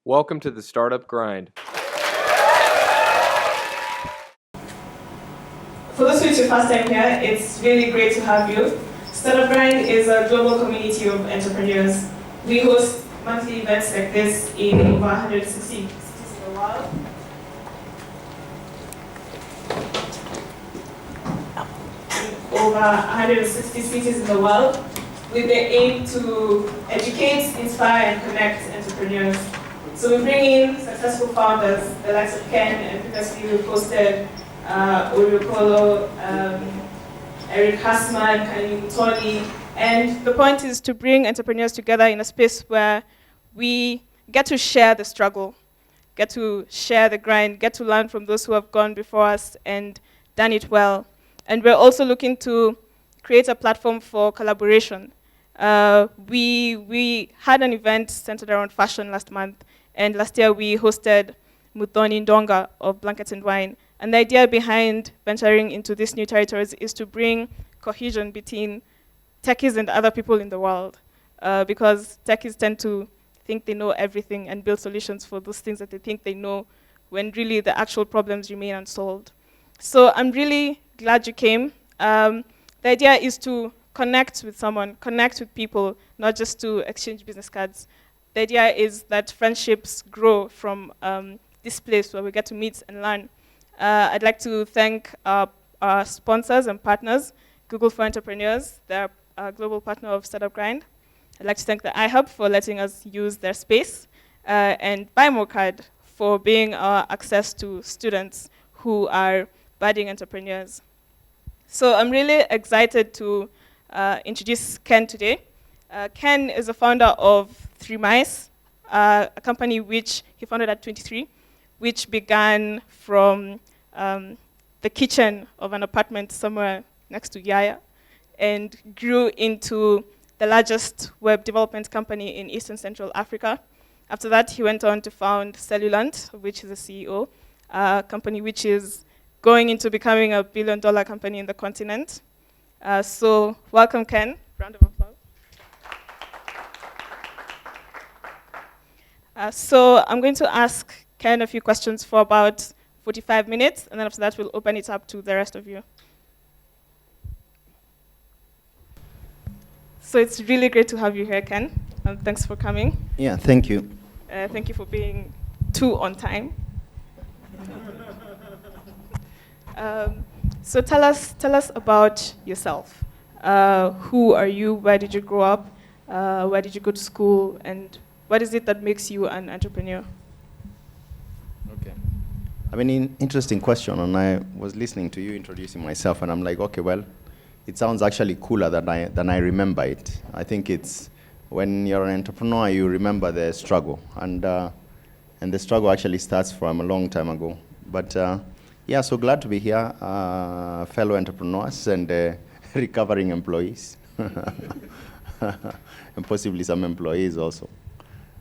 Welcome to the Startup Grind. For those who it's your first time here, it's really great to have you. Startup Grind is a global community of entrepreneurs. We host monthly events like this in over 160 cities in the world. Over 160 cities in the with the aim to educate, inspire, and connect entrepreneurs. So we bring in successful founders, the likes of Ken, and previously we hosted Oriokolo, Eric Hassman, Kanye Tony. And the point is to bring entrepreneurs together in a space where we get to share the struggle, get to share the grind, get to learn from those who have gone before us and done it well. And we're also looking to create a platform for collaboration. We had an event centered around fashion last month, and last year we hosted Muthoni Ndonga of Blankets and Wine. And the idea behind venturing into these new territories is to bring cohesion between techies and other people in the world, because techies tend to think they know everything and build solutions for those things that they think they know, when really the actual problems remain unsolved. So I'm really glad you came. The idea is to connect with someone, connect with people, not just to exchange business cards. The idea is that friendships grow from this place where we get to meet and learn. I'd like to thank our sponsors and partners, Google for Entrepreneurs, they're a global partner of Startup Grind. I'd like to thank the iHub for letting us use their space, and BuyMoCard for being our access to students who are budding entrepreneurs. So I'm really excited to introduce Ken today. Ken is the founder of 3 Mice, a company which he founded at 23, which began from the kitchen of an apartment somewhere next to Yaya, and grew into the largest web development company in Eastern Central Africa. After that, he went on to found Cellulant, of which he's the CEO, a company which is going into becoming a billion-dollar company in the continent. So welcome, Ken. Round of applause. So I'm going to ask Ken a few questions for about 45 minutes, and then after that, we'll open it up to the rest of you. So it's really great to have you here, Ken. Thanks for coming. Yeah, thank you. Thank you for being 2 on time. So tell us about yourself. Who are you? Where did you grow up? Where did you go to school? And what is it that makes you an entrepreneur? Okay. I mean, interesting question, and I was listening to you introducing myself, and I'm like, okay, well, it sounds actually cooler than I remember it. I think it's when you're an entrepreneur, you remember the struggle, and the struggle actually starts from a long time ago. But yeah, so glad to be here, fellow entrepreneurs and recovering employees, and possibly some employees also.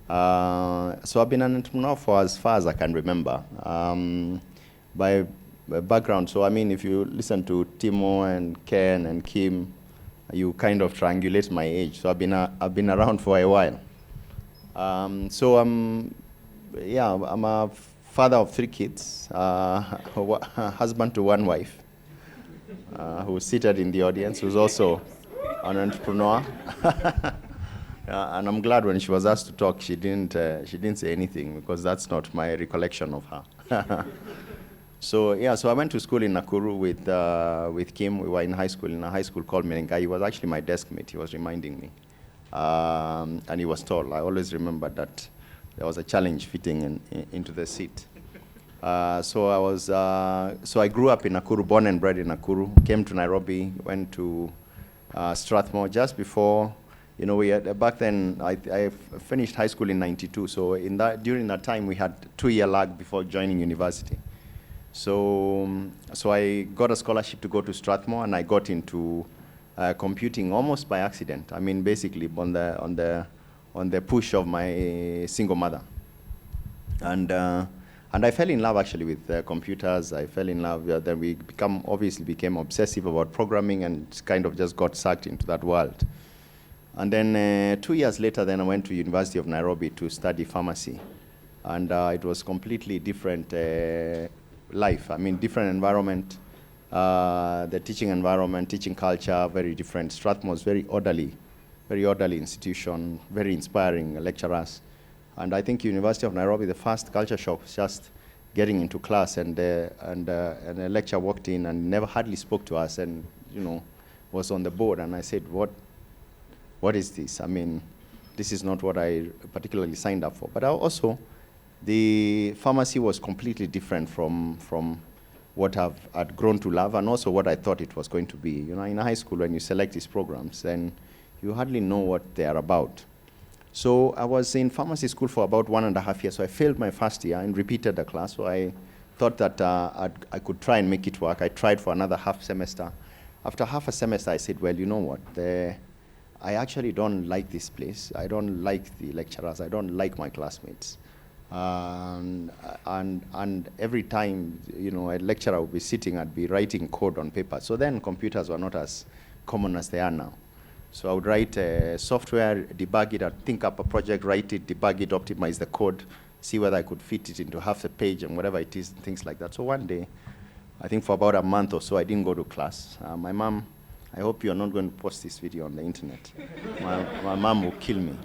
So I've been an entrepreneur for as far as I can remember. By background, so I mean, if you listen to Timo and Ken and Kim, you kind of triangulate my age. So I've been around for a while. So I'm a father of 3 kids, husband to 1 wife, who's seated in the audience, who's also an entrepreneur. And I'm glad when she was asked to talk, she didn't say anything, because that's not my recollection of her. So yeah, so I went to school in Nakuru with Kim. We were in high school, in a high school called Menengai. He was actually my desk mate. He was reminding me, and he was tall. I always remember that there was a challenge fitting into the seat. So I grew up in Nakuru, born and bred in Nakuru. Came to Nairobi, went to Strathmore just before. You know, we had, back then I finished high school in '92. So during that time we had 2-year lag before joining university. So I got a scholarship to go to Strathmore, and I got into computing almost by accident. I mean, basically on the push of my single mother, and I fell in love actually with computers. I fell in love. Then we obviously became obsessive about programming, and kind of just got sucked into that world. And then 2 years later, then I went to University of Nairobi to study pharmacy. And it was completely different life. I mean, different environment. The teaching environment, teaching culture, very different. Strathmore was very orderly institution, very inspiring lecturers. And I think University of Nairobi, the first culture shock was just getting into class, and a lecturer walked in and never hardly spoke to us, and was on the board. And I said, what is this? I mean, this is not what I particularly signed up for. But also, the pharmacy was completely different from what I'd grown to love, and also what I thought it was going to be. In high school, when you select these programs, then you hardly know what they are about. So I was in pharmacy school for about 1.5 years. So I failed my first year and repeated the class. So I thought that I could try and make it work. I tried for another half semester. After half a semester, I said, well, you know what? I actually don't like this place. I don't like the lecturers. I don't like my classmates. And every time, a lecturer would be sitting, I'd be writing code on paper. So then computers were not as common as they are now. So I would write software, debug it, I'd think up a project, write it, debug it, optimize the code, see whether I could fit it into half a page and whatever it is, and things like that. So one day, I think for about a month or so, I didn't go to class. My mom, I hope you're not going to post this video on the internet. My mom will kill me.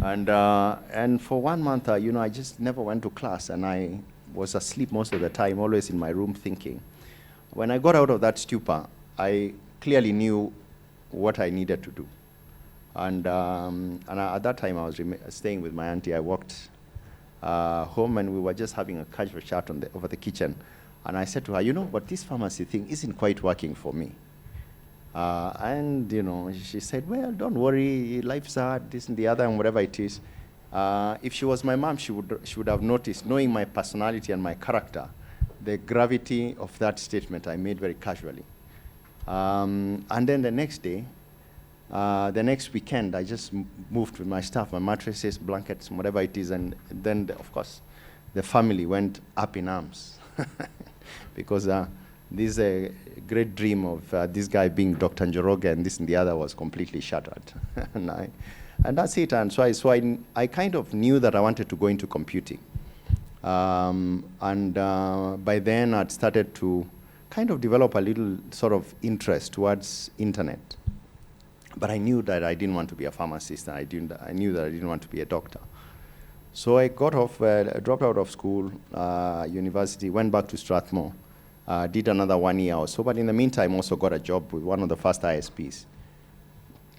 And for 1 month, I just never went to class, and I was asleep most of the time, always in my room thinking. When I got out of that stupor, I clearly knew what I needed to do. And at that time, I was staying with my auntie. I walked home, and we were just having a casual chat over the kitchen. And I said to her, but this pharmacy thing isn't quite working for me. And she said, well, don't worry, life's hard, this and the other, and whatever it is. If she was my mom, she would have noticed, knowing my personality and my character, the gravity of that statement I made very casually. And then the next day, the next weekend, I just moved with my stuff, my mattresses, blankets, whatever it is, and then, of course, the family went up in arms. Because this great dream of this guy being Dr. Njoroge and this and the other was completely shattered. and that's it. And so I kind of knew that I wanted to go into computing. By then, I'd started to kind of develop a little sort of interest towards internet. But I knew that I didn't want to be a pharmacist, and I knew that I didn't want to be a doctor. So I got off, dropped out of school, university, went back to Strathmore, did another 1 year or so, but in the meantime also got a job with one of the first ISPs.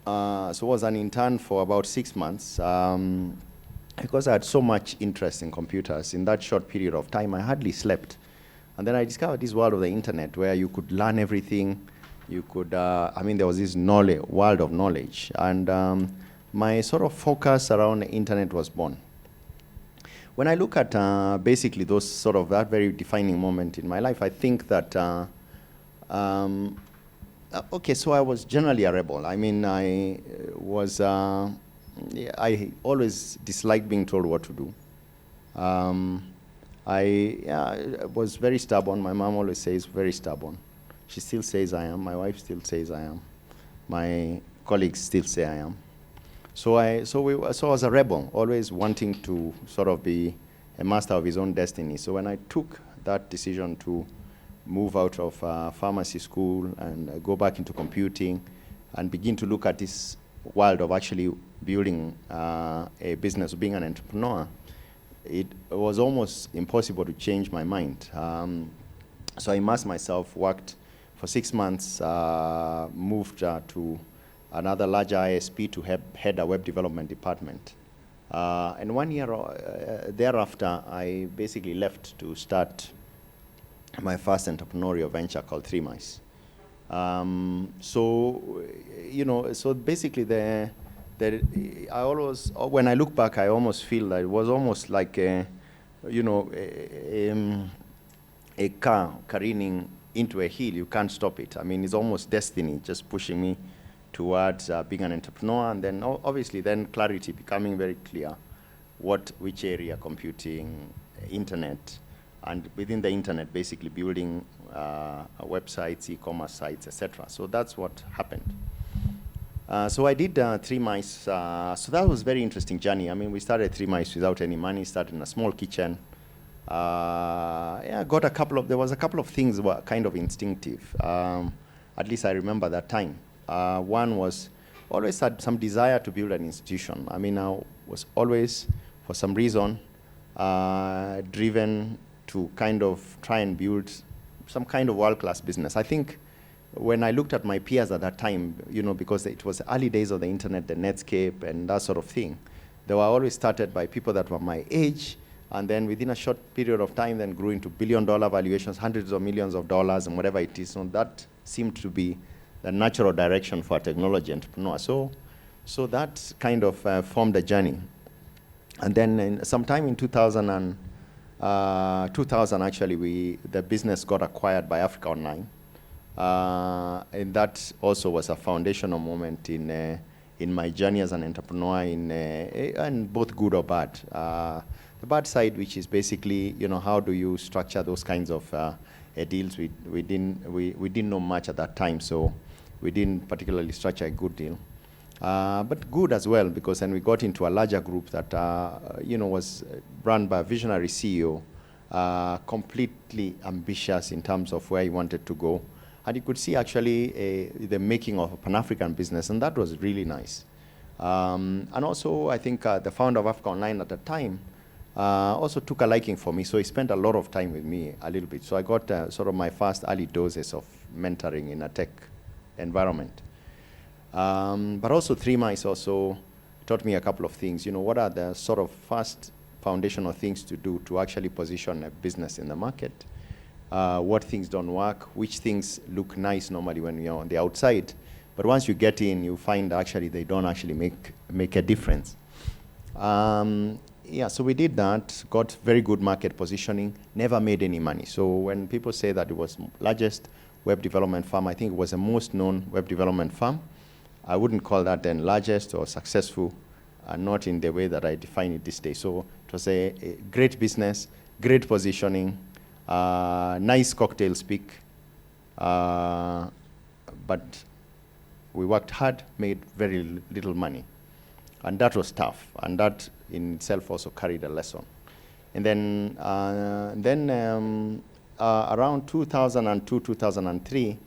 So I was an intern for about 6 months. Because I had so much interest in computers, in that short period of time, I hardly slept. And then I discovered this world of the internet where you could learn everything. You could, there was this world of knowledge. And my sort of focus around the internet was born. When I look at basically that very defining moment in my life, I think that, so I was generally a rebel. I mean, I always disliked being told what to do. I was very stubborn. My mom always says very stubborn. She still says I am. My wife still says I am. My colleagues still say I am. So I was a rebel, always wanting to sort of be a master of his own destiny. So when I took that decision to move out of pharmacy school and go back into computing and begin to look at this world of actually building a business, being an entrepreneur, it was almost impossible to change my mind. So I immersed myself, worked for 6 months, moved to another larger ISP to head a web development department. And 1 year thereafter, I basically left to start my first entrepreneurial venture called 3 Mice. So basically I always, when I look back, I almost feel that it was almost like a car careening into a hill. You can't stop it. I mean, it's almost destiny just pushing me towards being an entrepreneur, and then obviously then clarity, becoming very clear which area, computing, internet, and within the internet, basically building websites, e-commerce sites, etc. So that's what happened. So I did 3 mice. So that was very interesting journey. I mean, we started 3 mice without any money, started in a small kitchen. Yeah, there was a couple of things were kind of instinctive. At least I remember that time. One was always had some desire to build an institution. I mean, I was always, for some reason, driven to kind of try and build some kind of world-class business. I think when I looked at my peers at that time, because it was early days of the internet, the Netscape and that sort of thing, they were always started by people that were my age, and then within a short period of time then grew into billion-dollar valuations, hundreds of millions of dollars and whatever it is. So that seemed to be the natural direction for a technology entrepreneur. So that kind of formed a journey. And then sometime in 2000 actually, the business got acquired by Africa Online. And that also was a foundational moment in my journey as an entrepreneur, and both good or bad. The bad side, which is basically, how do you structure those kinds of deals? We didn't know much at that time, so we didn't particularly structure a good deal. But good as well, because then we got into a larger group that was run by a visionary CEO, completely ambitious in terms of where he wanted to go. And you could see actually the making of a Pan-African business, and that was really nice. And also, I think the founder of Africa Online at the time also took a liking for me, so he spent a lot of time with me a little bit. So I got sort of my first early doses of mentoring in a tech environment. But also 3 Mice also taught me a couple of things. What are the sort of first foundational things to do to actually position a business in the market? What things don't work, which things look nice normally when you're on the outside, but once you get in, you find actually they don't actually make a difference. Yeah, so we did that, got very good market positioning, never made any money. So when people say that it was largest web development firm, I think it was the most known web development firm. I wouldn't call that then largest or successful, not in the way that I define it this day. So it was a great business, great positioning, nice cocktail speak, but we worked hard, made very little money. And that was tough, and that in itself also carried a lesson. And then, around 2002, 2003,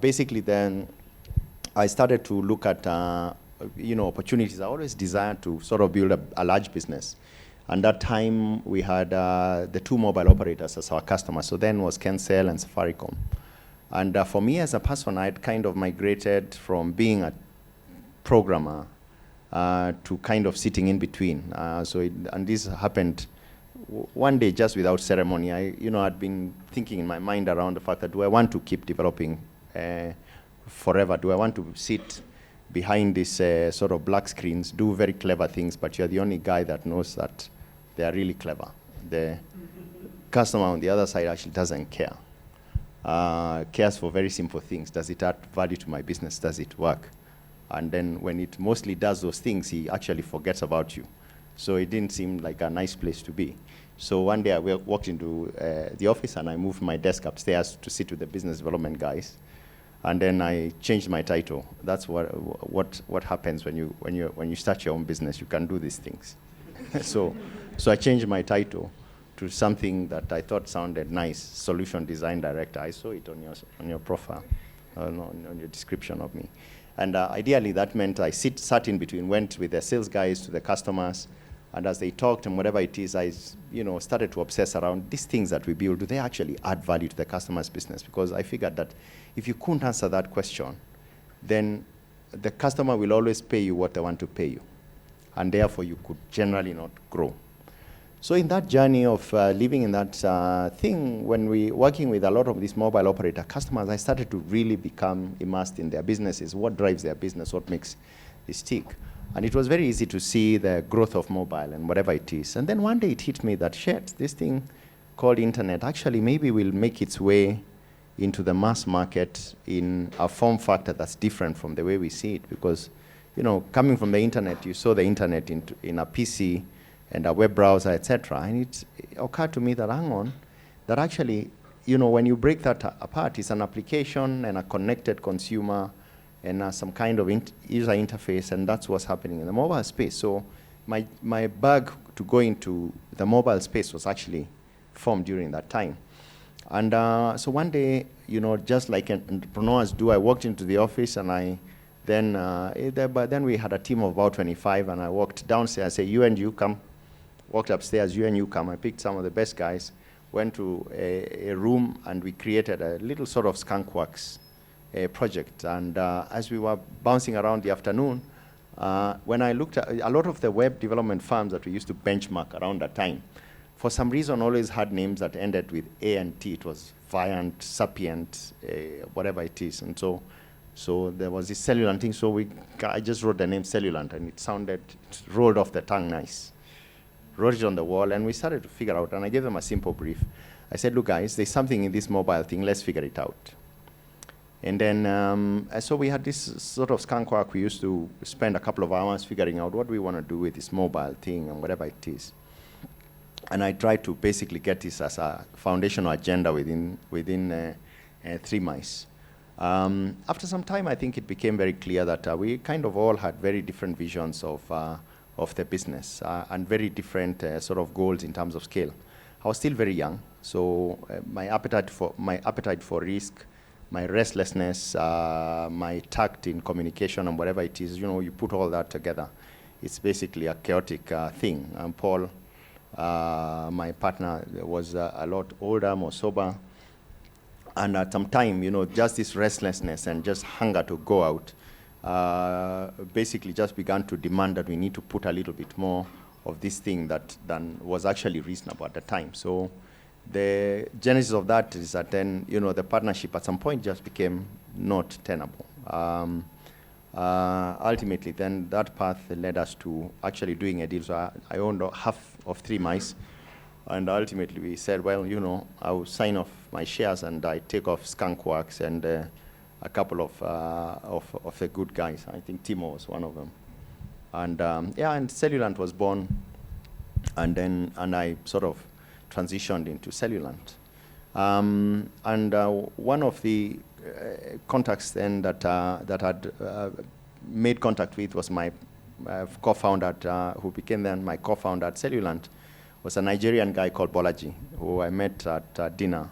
basically then I started to look at opportunities. I always desired to sort of build a large business. And that time we had the 2 mobile operators as our customers. So then was Kencell and Safaricom. And for me as a person, I had kind of migrated from being a programmer to kind of sitting in between. And this happened one day just without ceremony. I'd been thinking in my mind around the fact that, do I want to keep developing forever? Do I want to sit behind these sort of black screens, do very clever things, but you're the only guy that knows that they are really clever? The customer on the other side actually doesn't care. Cares for very simple things. Does it add value to my business? Does it work? And then when it mostly does those things, he actually forgets about you. So it didn't seem like a nice place to be. So one day I walked into the office and I moved my desk upstairs to sit with the business development guys. And then I changed my title. That's what happens when you start your own business. You can do these things. so I changed my title to something that I thought sounded nice, Solution Design Director. I saw it on your profile, on your description of me. And ideally, that meant I sat in between, went with the sales guys to the customers, and as they talked and whatever it is, I started to obsess around these things that we build. Do they actually add value to the customer's business? Because I figured that if you couldn't answer that question, then the customer will always pay you what they want to pay you, and therefore you could generally not grow. So in that journey of living in that thing, when we working with a lot of these mobile operator customers, I started to really become immersed in their businesses, what drives their business, what makes this tick. And it was very easy to see the growth of mobile and whatever it is. And then one day it hit me that, shit, this thing called internet actually maybe will make its way into the mass market in a form factor that's different from the way we see it. Because, coming from the internet, you saw the internet in a PC and a web browser, etc. And it occurred to me that, hang on, that actually, when you break that apart, it's an application and a connected consumer and some kind of user interface, and that's what's happening in the mobile space. So my bug to go into the mobile space was actually formed during that time. And so one day, just like entrepreneurs do, I walked into the office, and but then we had a team of about 25, and I walked downstairs. I said, you and you come. Walked upstairs, you and you come. I picked some of the best guys, went to a room, and we created a little sort of skunkworks project. And as we were bouncing around the afternoon, when I looked at a lot of the web development firms that we used to benchmark around that time, for some reason always had names that ended with A and T. It was Viant, Sapient, whatever it is. And so there was this Cellulant thing. So I just wrote the name Cellulant, and it rolled off the tongue nice. Wrote it on the wall, and we started to figure out, and I gave them a simple brief. I said, look, guys, there's something in this mobile thing. Let's figure it out. And then, so we had this sort of skunk work. We used to spend a couple of hours figuring out what we want to do with this mobile thing and whatever it is. And I tried to basically get this as a foundational agenda within 3 mice. After some time, I think it became very clear that we kind of all had very different visions of the business and very different sort of goals in terms of scale. I was still very young, so my appetite for risk, my restlessness, my tact in communication and whatever it is, you put all that together. It's basically a chaotic thing. And Paul, my partner, was a lot older, more sober. And at some time, just this restlessness and just hunger to go out basically just began to demand that we need to put a little bit more of this thing than was actually reasonable at the time. So the genesis of that is that then, the partnership at some point just became not tenable. Ultimately, then that path led us to actually doing a deal. So I owned half of 3 mice. And ultimately we said, well, I will sign off my shares, and I take off Skunkworks and a couple of the good guys. I think Timo was one of them. And and Cellulant was born, and I sort of transitioned into Cellulant. One of the contacts then that had made contact with was my co-founder, who became then my co-founder at Cellulant, was a Nigerian guy called Bolaji, who I met at dinner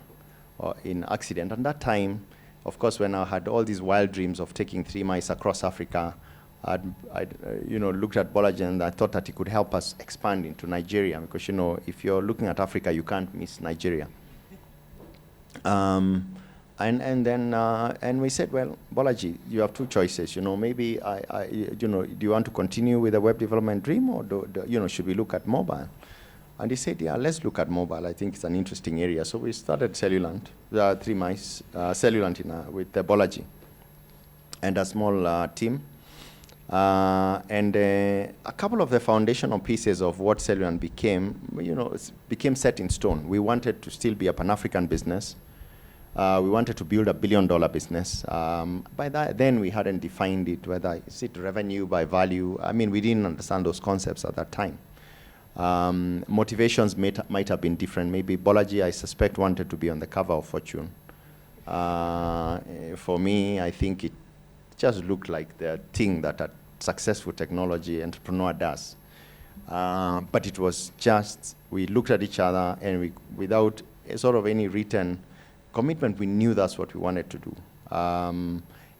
in accident. And that time, of course, when I had all these wild dreams of taking 3 mice across Africa, I looked at Bolaji, and I thought that he could help us expand into Nigeria, because, if you're looking at Africa, you can't miss Nigeria. And we said, well, Bolaji, you have 2 choices. Maybe do you want to continue with the web development dream, or should we look at mobile? And he said, yeah, let's look at mobile. I think it's an interesting area. So we started Cellulant, 3 mice, Cellulant with Bolaji, and a small team. A couple of the foundational pieces of what Cellulant became, became set in stone. We wanted to still be a Pan-African business. We wanted to build $1 billion business. By then we hadn't defined it, whether is it revenue by value. I mean, we didn't understand those concepts at that time. Motivations might have been different. Maybe Bolaji, I suspect, wanted to be on the cover of Fortune. For me, I think it just looked like the thing that a successful technology entrepreneur does. But it was just, we looked at each other, and without sort of any written commitment, we knew that's what we wanted to do.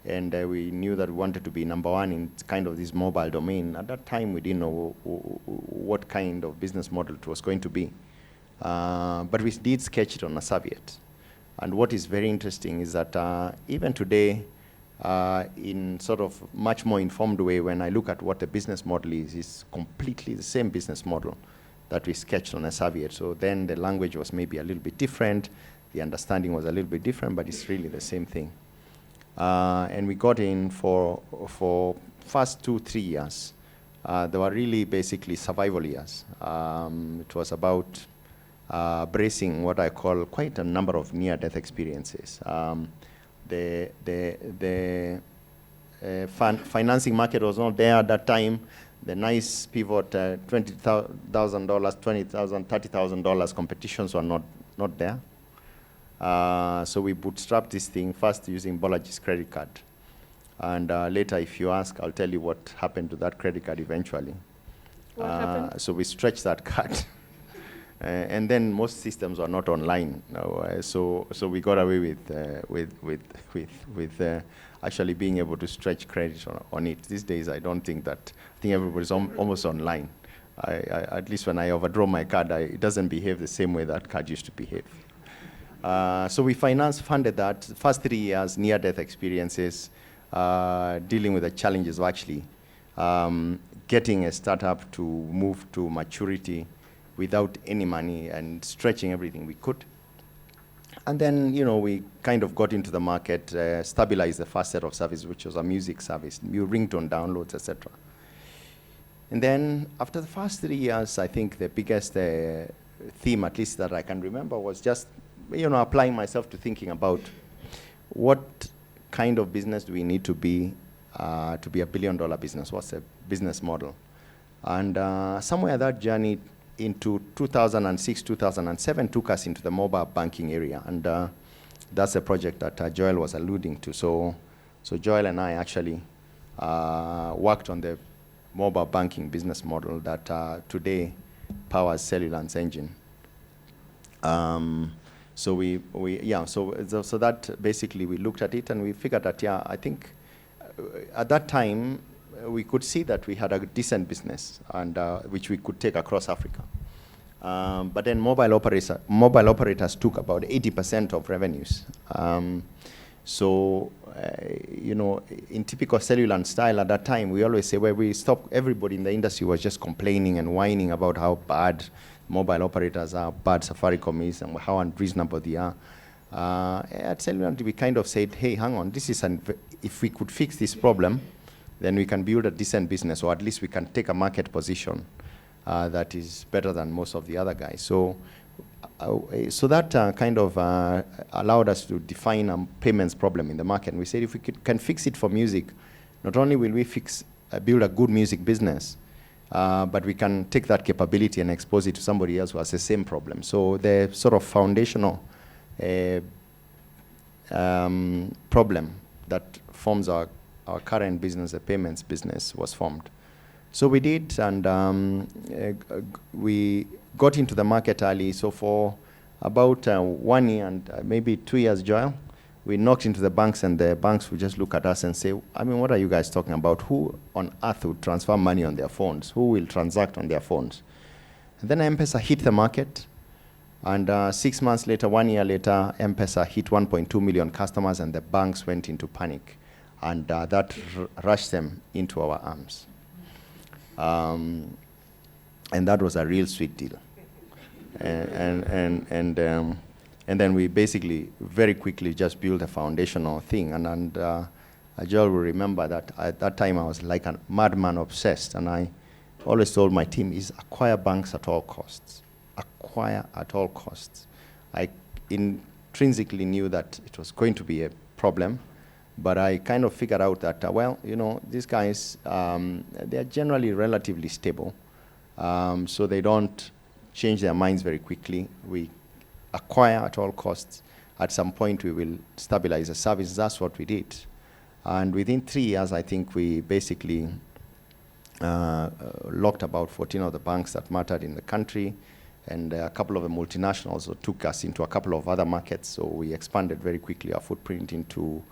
We knew that we wanted to be number 1 in kind of this mobile domain. At that time, we didn't know what kind of business model it was going to be. But we did sketch it on a serviette. And what is very interesting is that even today, in sort of much more informed way, when I look at what the business model is, it's completely the same business model that we sketched on a serviette. So then the language was maybe a little bit different, the understanding was a little bit different, but it's really the same thing. And we got in for first 2-3 years. They were really basically survival years. It was about bracing what I call quite a number of near-death experiences. The financing market was not there at that time. The nice pivot, $20,000, $20,000, $30,000 competitions were not there. So we bootstrapped this thing first using Bolaji's credit card. And later, if you ask, I'll tell you what happened to that credit card eventually. What happened? So we stretched that card. And then most systems are not online now, so we got away with actually being able to stretch credit on it. These days, I think everybody's almost online. At least when I overdraw my card, it doesn't behave the same way that card used to behave. So we funded that. First 3 years, near-death experiences, dealing with the challenges of actually getting a startup to move to maturity without any money and stretching everything we could. And then, we kind of got into the market, stabilized the first set of service, which was a music service, new ringtone downloads, etc. And then after the first 3 years, I think the biggest theme, at least that I can remember, was just, applying myself to thinking about what kind of business do we need to be a $1 billion business? What's a business model? And somewhere that journey into 2006, 2007 took us into the mobile banking area. And that's a project that Joel was alluding to. So Joel and I actually worked on the mobile banking business model that today powers Cellulant's engine. So that basically we looked at it and we figured that, I think at that time, we could see that we had a decent business and which we could take across Africa. But then mobile operators took about 80% of revenues. In typical Cellulant style at that time, we always say where we stopped, everybody in the industry was just complaining and whining about how bad mobile operators are, bad Safaricom is, and how unreasonable they are. At Cellulant, we kind of said, hey, hang on, if we could fix this problem, then we can build a decent business, or at least we can take a market position that is better than most of the other guys. So that kind of allowed us to define a payments problem in the market. And we said if we can fix it for music, not only will we build a good music business, but we can take that capability and expose it to somebody else who has the same problem. So the sort of foundational problem that forms our current business, the payments business, was formed. So we did, and we got into the market early. So for about 1 year and maybe 2 years, Joel, we knocked into the banks, and the banks would just look at us and say, what are you guys talking about? Who on earth would transfer money on their phones? Who will transact on their phones? And then M-Pesa hit the market, and 6 months later, 1 year later, M-Pesa hit 1.2 million customers, and the banks went into panic. And that rushed them into our arms. And that was a real sweet deal. And then we basically very quickly just built a foundational thing. And Joel will remember that at that time I was like a madman obsessed. And I always told my team is acquire banks at all costs. Acquire at all costs. I intrinsically knew that it was going to be a problem. But I kind of figured out that, these guys, they're generally relatively stable. So they don't change their minds very quickly. We acquire at all costs. At some point, we will stabilize the service. That's what we did. And within 3 years, I think we basically locked about 14 of the banks that mattered in the country. And a couple of the multinationals took us into a couple of other markets. So we expanded very quickly our footprint into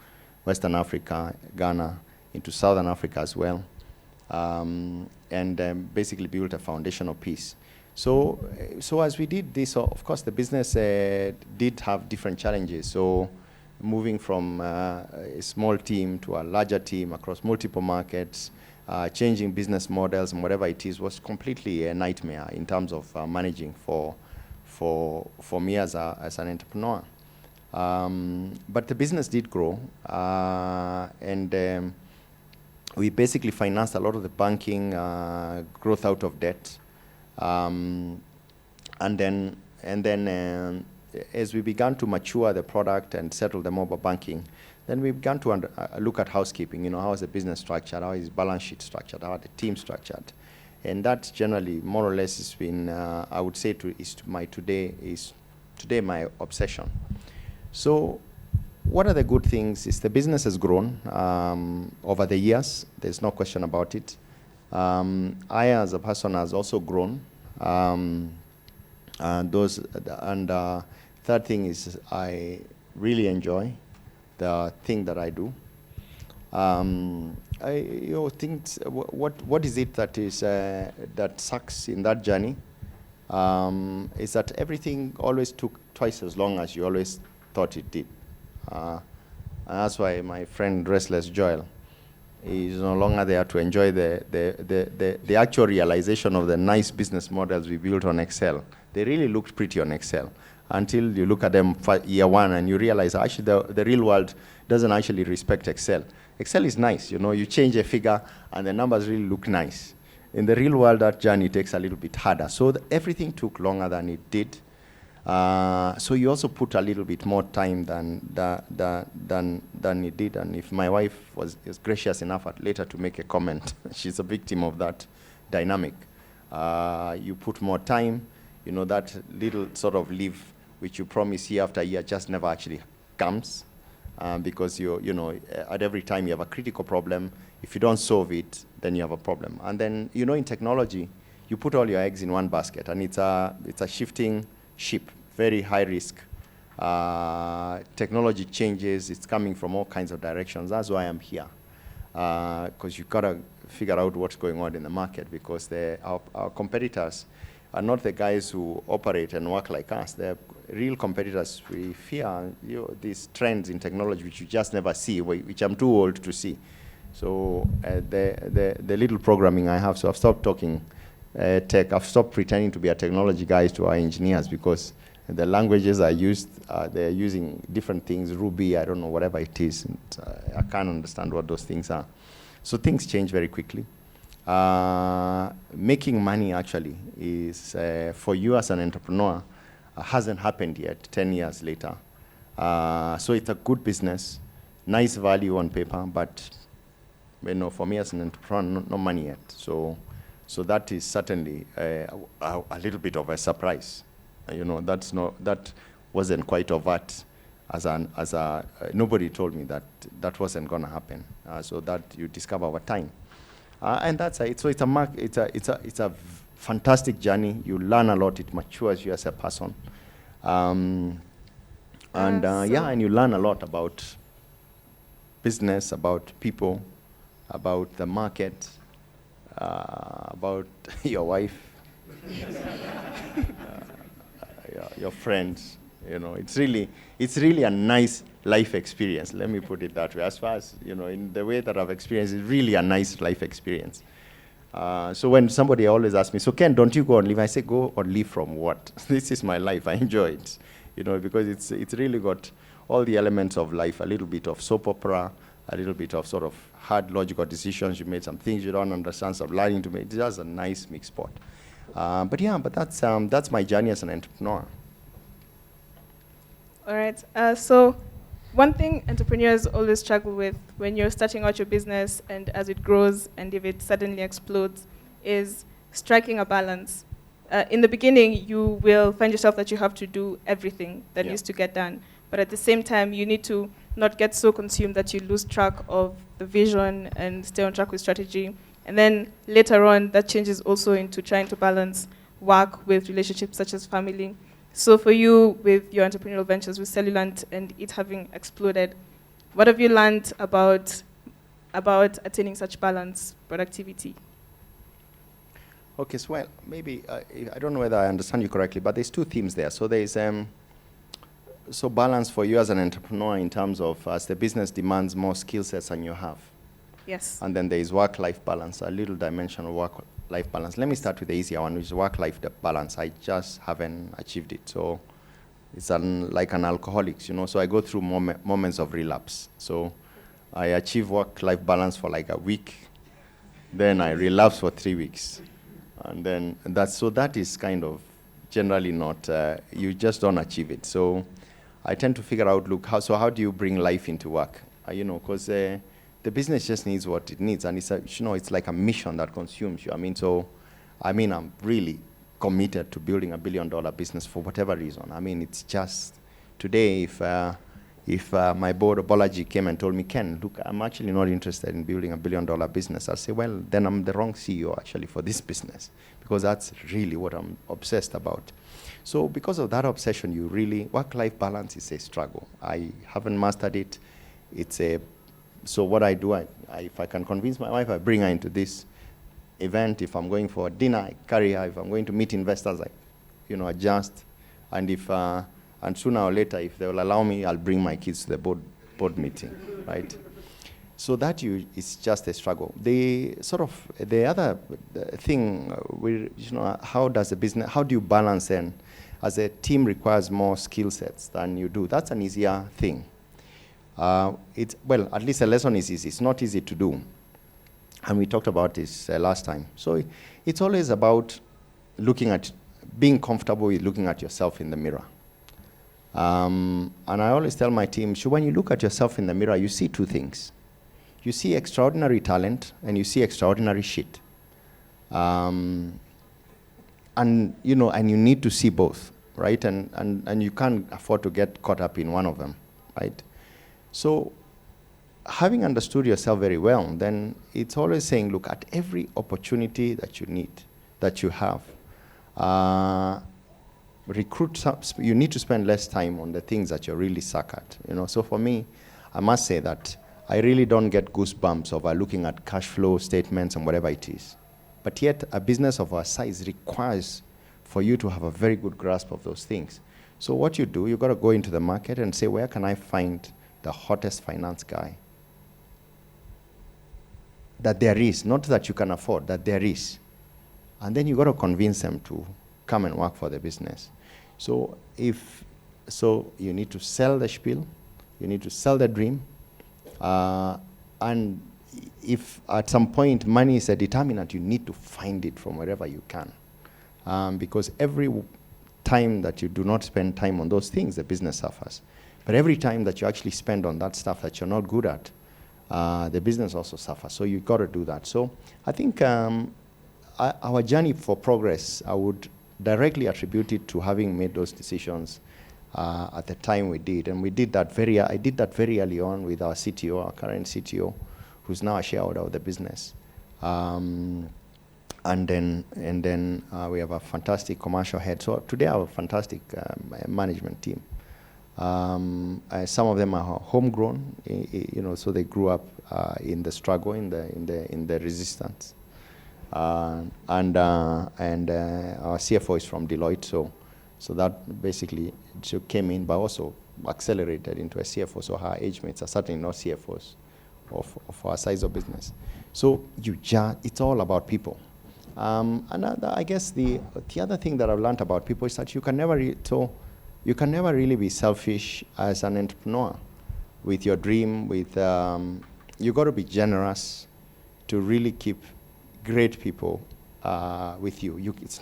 Western Africa, Ghana, into Southern Africa as well, and basically built a foundational piece. So as we did this, of course, the business did have different challenges. So moving from a small team to a larger team across multiple markets, changing business models and whatever it is was completely a nightmare in terms of managing for me as an entrepreneur. But the business did grow, and we basically financed a lot of the banking growth out of debt. And then as we began to mature the product and settle the mobile banking, then we began to look at housekeeping. how is the business structured, how is balance sheet structured, how are the team structured. And that generally, more or less, has been, I would say, today my obsession. So what are the good things is the business has grown over the years. There's no question about it. I, as a person, has also grown. Third thing is I really enjoy the thing that I do. What is it that is that sucks in that journey? Is that everything always took twice as long as you always thought it did. And that's why my friend Restless Joel is no longer there to enjoy the actual realization of the nice business models we built on Excel. They really looked pretty on Excel until you look at them for year one and you realize actually the real world doesn't actually respect Excel. Excel is nice, you change a figure and the numbers really look nice. In the real world, that journey takes a little bit harder. So everything took longer than it did. So you also put a little bit more time than it did. And if my wife was gracious enough later to make a comment, she's a victim of that dynamic. You put more time, that little sort of leave which you promise year after year just never actually comes. Because at every time you have a critical problem, if you don't solve it, then you have a problem. And then, in technology, you put all your eggs in one basket, and it's a shifting ship, very high risk. Technology changes, it's coming from all kinds of directions. That's why I'm here, because you've got to figure out what's going on in the market, because our competitors are not the guys who operate and work like us. They're real competitors. We fear these trends in technology which you just never see, which I'm too old to see. So the little programming I have, so I've stopped talking tech. I've stopped pretending to be a technology guy to our engineers, because the languages I used, they're using different things, Ruby, I don't know, whatever it is. And, I can't understand what those things are. So things change very quickly. Making money actually is, for you as an entrepreneur, hasn't happened yet, 10 years later. So it's a good business, nice value on paper, but for me as an entrepreneur, no money yet. So that is certainly a little bit of a surprise. That wasn't quite overt. Nobody told me that wasn't going to happen. So that you discover over time. And that's it. So it's a fantastic journey. You learn a lot. It matures you as a person. And you learn a lot about business, about people, about the market, about your wife, your friends. It's really a nice life experience. Let me put it that way. As far as, in the way that I've experienced, it's really a nice life experience. So when somebody always asks me, so Ken, don't you go and live? I say, go or live from what? This is my life. I enjoy it, because it's really got all the elements of life, a little bit of soap opera, a little bit of sort of hard logical decisions. You made some things you don't understand, some learning to make. It's just a nice mixed pot. But that's my journey as an entrepreneur. All right. So one thing entrepreneurs always struggle with when you're starting out your business and as it grows and if it suddenly explodes is striking a balance. In the beginning, you will find yourself that you have to do everything that needs to get done. But at the same time, you need to not get so consumed that you lose track of the vision and stay on track with strategy. And then later on, that changes also into trying to balance work with relationships such as family. So for you, with your entrepreneurial ventures, with Cellulant and it having exploded, what have you learned about attaining such balance, productivity? Okay, so well, maybe, I don't know whether I understand you correctly, but there's two themes there. So there's balance for you as an entrepreneur in terms of as the business demands more skill sets than you have. Yes. And then there is work-life balance, a little dimension of work-life balance. Let me start with the easier one, which is work-life balance. I just haven't achieved it. So it's like an alcoholic, so I go through moments of relapse. So I achieve work-life balance for like a week, then I relapse for 3 weeks. And then that is kind of generally not, you just don't achieve it. So I tend to figure out, how do you bring life into work? Because the business just needs what it needs, and it's like a mission that consumes you. I'm really committed to building $1 billion business for whatever reason. It's just today, If my board of Bolaji came and told me, Ken, look, I'm actually not interested in building $1 billion business, I'll say, well, then I'm the wrong CEO actually for this business, because that's really what I'm obsessed about. So because of that obsession, you really, work-life balance is a struggle. I haven't mastered it. So what I do, if I can convince my wife, I bring her into this event. If I'm going for a dinner, I carry her. If I'm going to meet investors, I, adjust. And and sooner or later, if they will allow me, I'll bring my kids to the board meeting, right? So that is just a struggle. The other thing, how do you balance then? As a team requires more skill sets than you do. That's an easier thing. At least the lesson is easy. It's not easy to do. And we talked about this last time. So it's always about being comfortable with looking at yourself in the mirror. And I always tell my team, so when you look at yourself in the mirror, you see two things. You see extraordinary talent and you see extraordinary shit. And you need to see both, right? And you can't afford to get caught up in one of them, right? So having understood yourself very well, then it's always saying, look, at every opportunity that you have, you need to spend less time on the things that you really suck at. So for me, I must say that I really don't get goosebumps over looking at cash flow statements and whatever it is. But yet, a business of our size requires for you to have a very good grasp of those things. So what you do, you've got to go into the market and say, where can I find the hottest finance guy that there is, not that you can afford, that there is. And then you've got to convince them to come and work for the business. So you need to sell the spiel, you need to sell the dream, and if at some point money is a determinant, you need to find it from wherever you can. Because every time that you do not spend time on those things, the business suffers. But every time that you actually spend on that stuff that you're not good at, the business also suffers. So you've got to do that. So I think our journey for progress, I would directly attribute it to having made those decisions at the time we did. And I did that very early on with our CTO, our current CTO, who's now a shareholder of the business. And then we have a fantastic commercial head. So today I have a fantastic management team. Some of them are homegrown, so they grew up in the struggle, in the resistance. And our CFO is from Deloitte, so that basically she came in, but also accelerated into a CFO. So her age mates are certainly not CFOs of our size of business. So it's all about people. And I guess the other thing that I've learned about people is that you can never really be selfish as an entrepreneur with your dream. You got to be generous to really keep great people with you. It's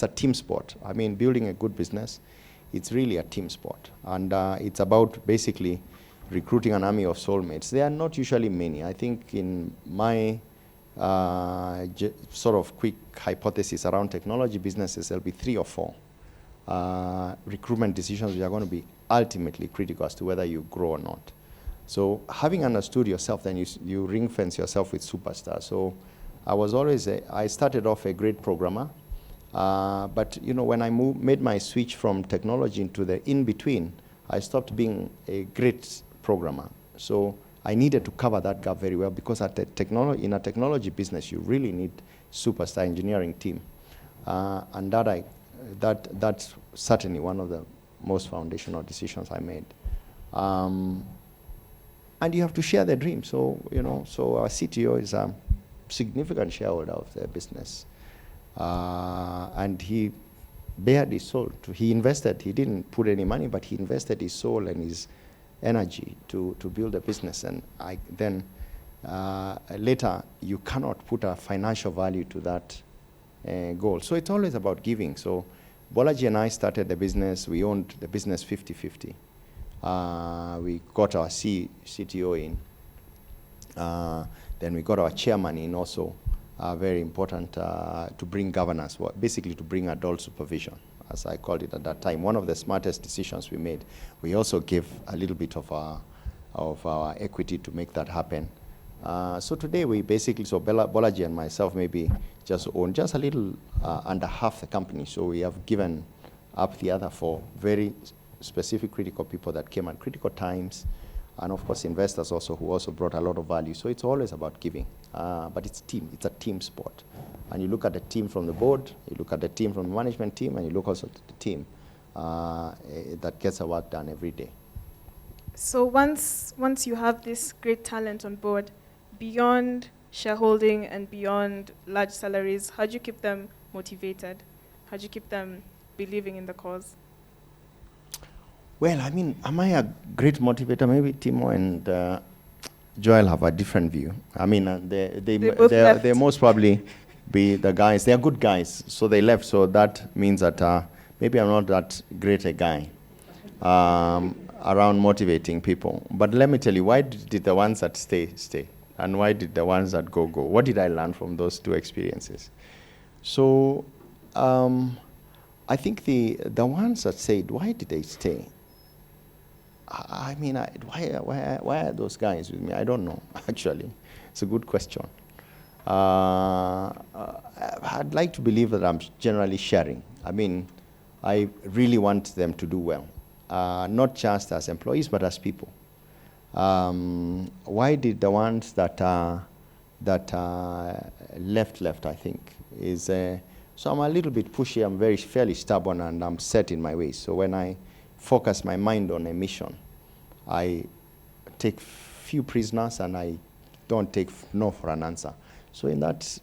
a team sport. I mean, building a good business, it's really a team sport. And it's about basically recruiting an army of soulmates. They are not usually many. I think in my sort of quick hypothesis around technology businesses, there'll be 3 or 4 recruitment decisions which are going to be ultimately critical as to whether you grow or not. So having understood yourself, then you ring fence yourself with superstars. So I started off a great programmer, but when I made my switch from technology into the in-between, I stopped being a great programmer. So I needed to cover that gap very well, because in a technology business, you really need superstar engineering team. And that's certainly one of the most foundational decisions I made. And you have to share the dream. So our CTO is a significant shareholder of the business. And he bared his soul. He invested. He didn't put any money, but he invested his soul and his energy to build a business. And then later, you cannot put a financial value to that goal. So it's always about giving. So Bolaji and I started the business. We owned the business 50-50. We got our CTO in. Then we got our chairman in also, very important to bring governance, basically to bring adult supervision. as I called it at that time, one of the smartest decisions we made. We also gave a little bit of our equity to make that happen. So today we basically, so Bolaji and myself maybe just own just a little under half the company. So we have given up the other for very specific critical people that came at critical times, and of course investors also who also brought a lot of value. So it's always about giving, but it's a team sport. And you look at the team from the board, you look at the team from the management team, and you look also at the team that gets the work done every day. So once you have this great talent on board, beyond shareholding and beyond large salaries, how do you keep them motivated? How do you keep them believing in the cause? Well, I mean, am I a great motivator? Maybe Timo and Joel have a different view. I mean, they most probably be the guys. They are good guys, so they left. So that means that maybe I'm not that great a guy around motivating people. But let me tell you, why did the ones that stay? And why did the ones that go? What did I learn from those two experiences? So I think the ones that stayed, why did they stay? I mean, why are those guys with me? I don't know, actually. It's a good question. I'd like to believe that I'm generally sharing. I mean, I really want them to do well, not just as employees, but as people. Why did the ones that left, I think, is, so I'm a little bit pushy, I'm fairly stubborn, and I'm set in my ways. So when I focus my mind on a mission, I take few prisoners and I don't take no for an answer. So in that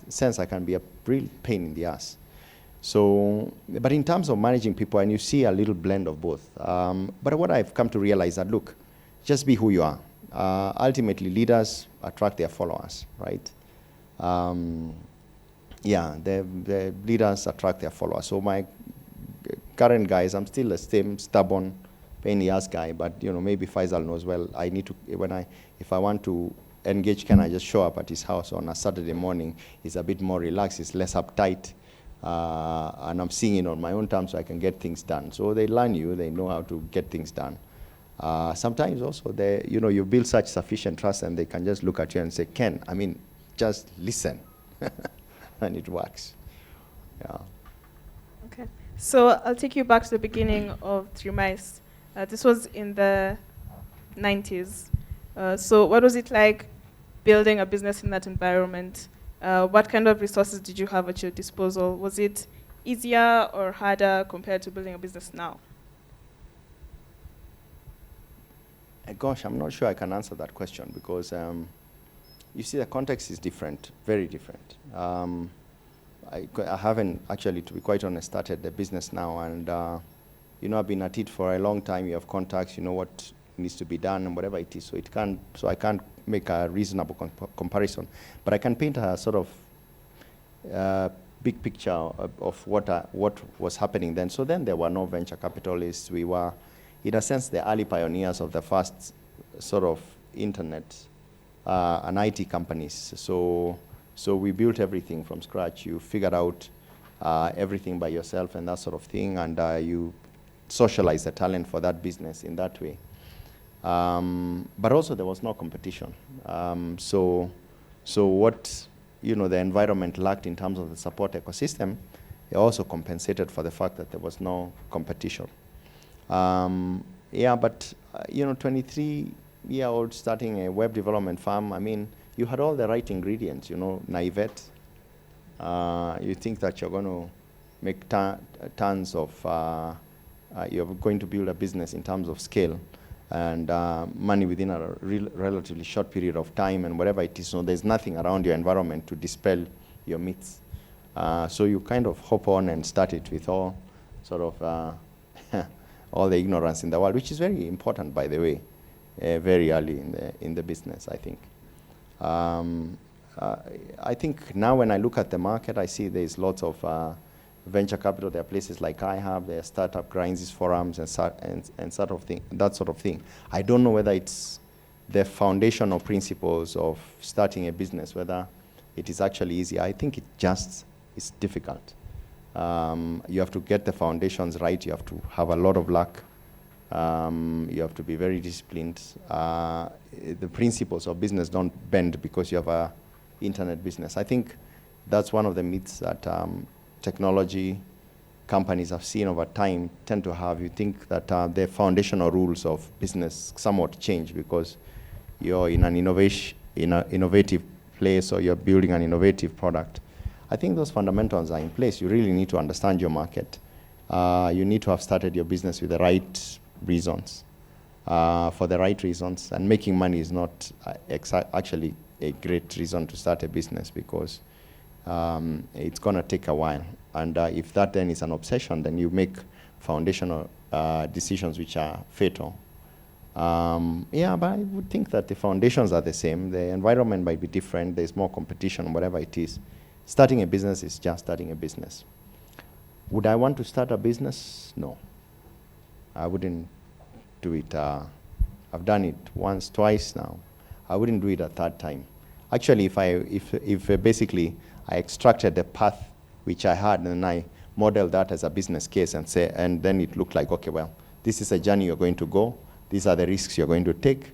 sense, I can be a real pain in the ass. So, but in terms of managing people, and you see a little blend of both. But what I've come to realize that, look, just be who you are. Ultimately, leaders attract their followers, right? Yeah, the leaders attract their followers. So my current guys, I'm still the same stubborn, pain in the ass guy, but you know, maybe Faisal knows well. I need to, if I want to engage Ken, I just show up at his house on a Saturday morning. He's a bit more relaxed, he's less uptight, and I'm seeing it on my own terms so I can get things done. So they learn you, they know how to get things done. Sometimes also, you build such sufficient trust and they can just look at you and say, Ken, I mean, just listen. And it works. Yeah. Okay. So I'll take you back to the beginning of Three Mice. This was in the 90s. So what was it like building a business in that environment? What kind of resources did you have at your disposal? Was it easier or harder compared to building a business now? Gosh, I'm not sure I can answer that question because you see the context is different, very different. I haven't actually, to be quite honest, started the business now, and I've been at it for a long time. You have contacts, you know what needs to be done and whatever it is. So I can't make a reasonable comparison, but I can paint a sort of big picture of what was happening then. So then there were no venture capitalists. We were, in a sense, the early pioneers of the first sort of internet and IT companies. So we built everything from scratch. You figured out everything by yourself and that sort of thing, and you socialize the talent for that business in that way. But also there was no competition. So what the environment lacked in terms of the support ecosystem, it also compensated for the fact that there was no competition. Yeah, but 23-year-old starting a web development firm, I mean, you had all the right ingredients, naivete. You think that you're going to make tons of, you're going to build a business in terms of scale and money within a relatively short period of time and whatever it is. So there's nothing around your environment to dispel your myths. So you kind of hop on and start it with all sort of all the ignorance in the world, which is very important, by the way, very early in the business, I think. I think now when I look at the market, I see there's lots of venture capital. There are places like I have, there are startup grinds, forums, and sort of thing, that sort of thing. I don't know whether it's the foundational principles of starting a business, whether it is actually easy. I think it just is difficult. You have to get the foundations right. You have to have a lot of luck. You have to be very disciplined. The principles of business don't bend because you have a internet business. I think that's one of the myths that technology companies have seen over time tend to have. You think that the foundational rules of business somewhat change because you're in an innovative place or you're building an innovative product. I think those fundamentals are in place. You really need to understand your market. You need to have started your business with the right reasons, for the right reasons. And making money is not actually a great reason to start a business because it's going to take a while. And if that then is an obsession, then you make foundational decisions which are fatal. Yeah, but I would think that the foundations are the same. The environment might be different. There's more competition, whatever it is. Starting a business is just starting a business. Would I want to start a business? No. I wouldn't do it. I've done it once, twice now. I wouldn't do it a third time. Actually, if basically I extracted the path which I had and I modeled that as a business case and then it looked like, okay, well, this is a journey you're going to go. These are the risks you're going to take.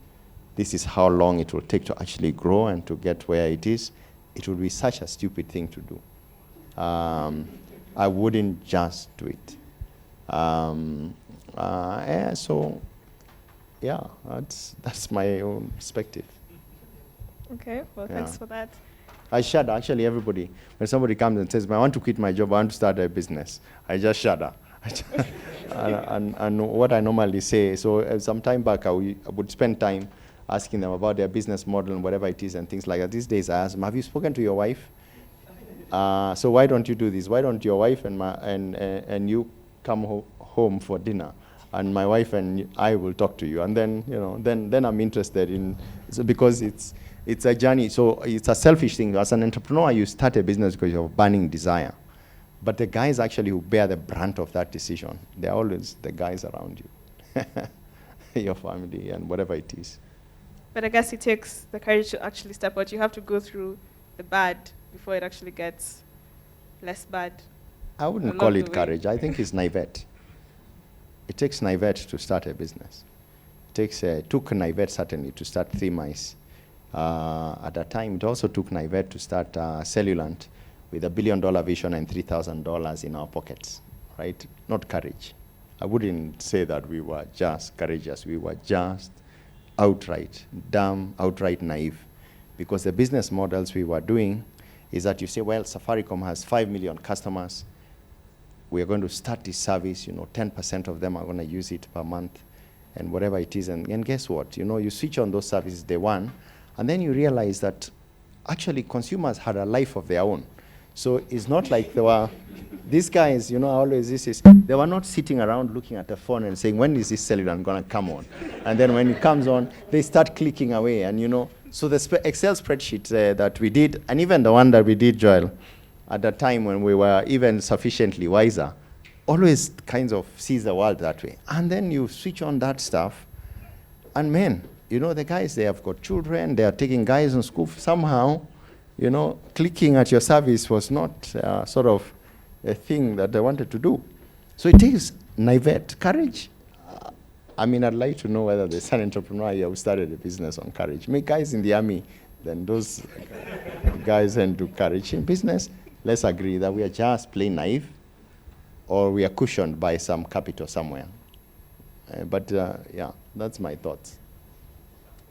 This is how long it will take to actually grow and to get where it is. It would be such a stupid thing to do. I wouldn't just do it. So, yeah, that's my own perspective. Okay, well, Yeah. thanks for that. I shudder. Actually, everybody, when somebody comes and says, I want to quit my job, I want to start a business, I just shudder. and what I normally say, so some time back, I would spend time asking them about their business model and whatever it is and things like that. These days, I ask them, have you spoken to your wife? So why don't you do this? Why don't your wife and you come home for dinner? And my wife and I will talk to you. And then, then I'm interested in, because it's a journey. So it's a selfish thing. As an entrepreneur, you start a business because you have a burning desire. But the guys actually who bear the brunt of that decision, they're always the guys around you, your family and whatever it is. But I guess it takes the courage to actually step out. You have to go through the bad before it actually gets less bad. I wouldn't call it courage. I think it's naivete. It takes naivete to start a business. It took naivete certainly to start 3 Mice. At that time, it also took naivete to start Cellulant with $1 billion vision and $3,000 in our pockets, right? Not courage. I wouldn't say that we were just courageous. We were just outright dumb, outright naive. Because the business models we were doing is that you say, well, Safaricom has 5 million customers. We are going to start this service, 10% of them are going to use it per month and whatever it is. And guess what? You switch on those services day one, and then you realize that actually consumers had a life of their own. So it's not like they were, these guys, they were not sitting around looking at the phone and saying, when is this Cellulant going to come on? And then when it comes on, they start clicking away. And, so the Excel spreadsheet that we did, and even the one that we did, Joel, at the time when we were even sufficiently wiser, always kinds of sees the world that way. And then you switch on that stuff, and man, the guys, they have got children, they are taking guys in school. Somehow, clicking at your service was not sort of a thing that they wanted to do. So it takes naivete, courage. I'd like to know whether there's an entrepreneur here who started a business on courage. Me guys in the army, then those guys and do courage. In business, let's agree that we are just plain naive, or we are cushioned by some capital somewhere. But yeah, that's my thoughts.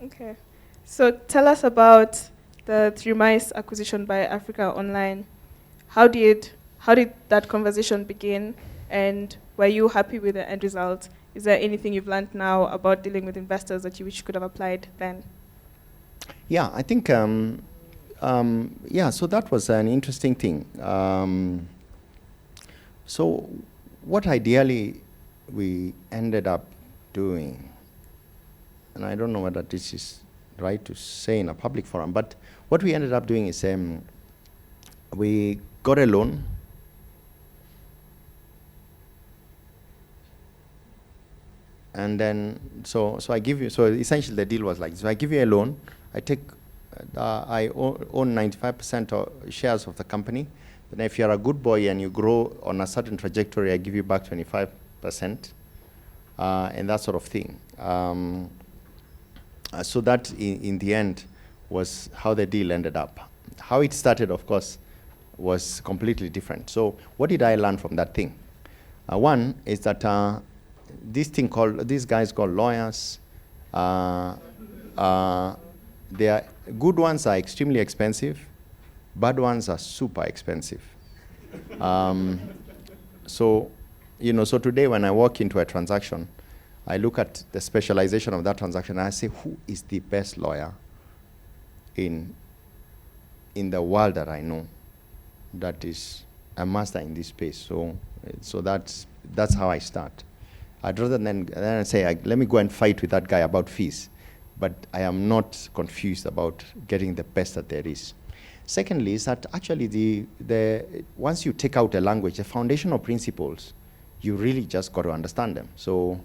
Okay. So tell us about the 3 Mice acquisition by Africa Online. How did that conversation begin, and were you happy with the end result? Is there anything you've learned now about dealing with investors that you wish you could have applied then? Yeah, I think, so that was an interesting thing. So what ideally we ended up doing, and I don't know whether this is right to say in a public forum, but what we ended up doing is we got a loan. And then, so I give you, so essentially the deal was like, so I give you a loan, I own 95% of shares of the company, Then if you're a good boy and you grow on a certain trajectory, I give you back 25%, and that sort of thing. So that, in the end, was how the deal ended up. How it started, of course, was completely different. So what did I learn from that thing? One is that these guys called lawyers, their good ones are extremely expensive, bad ones are super expensive. So today when I walk into a transaction, I look at the specialization of that transaction and I say, who is the best lawyer in the world that I know that is a master in this space? So that's how I start. I'd rather than say, let me go and fight with that guy about fees, but I am not confused about getting the best that there is. Secondly, is that actually once you take out a language, the foundational principles, you really just got to understand them. So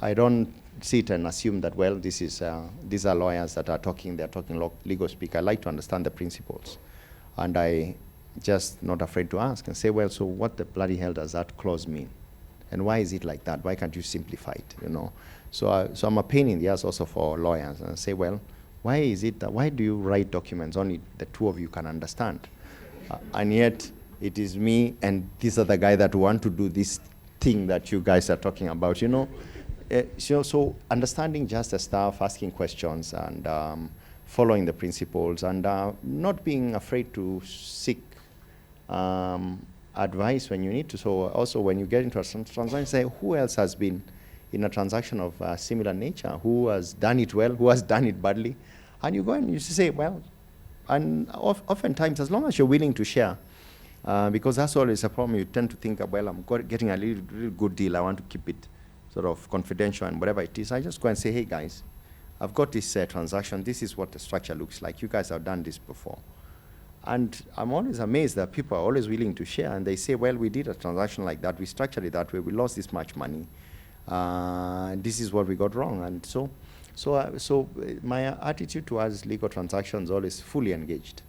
I don't sit and assume that, well, these are lawyers that are talking, they're talking legal speak. I like to understand the principles. And I just not afraid to ask and say, well, so what the bloody hell does that clause mean? And why is it like that? Why can't you simplify it, So I'm a pain in the ass also for lawyers. And I say, well, why is it that, why do you write documents only the two of you can understand? And yet it is me and this other guy that want to do this thing that you guys are talking about, So understanding just the stuff, asking questions, and following the principles, and not being afraid to seek advice when you need to. So also when you get into a transaction, say, who else has been in a transaction of similar nature? Who has done it well? Who has done it badly? And you go and you say, well, and oftentimes, as long as you're willing to share, because that's always a problem, you tend to think, well, I'm getting a really good deal, I want to keep it sort of confidential and whatever it is. I just go and say, hey guys, I've got this transaction, this is what the structure looks like, you guys have done this before. And I'm always amazed that people are always willing to share, and they say, well, we did a transaction like that, we structured it that way, we lost this much money, this is what we got wrong. And so my attitude towards legal transactions is always fully engaged.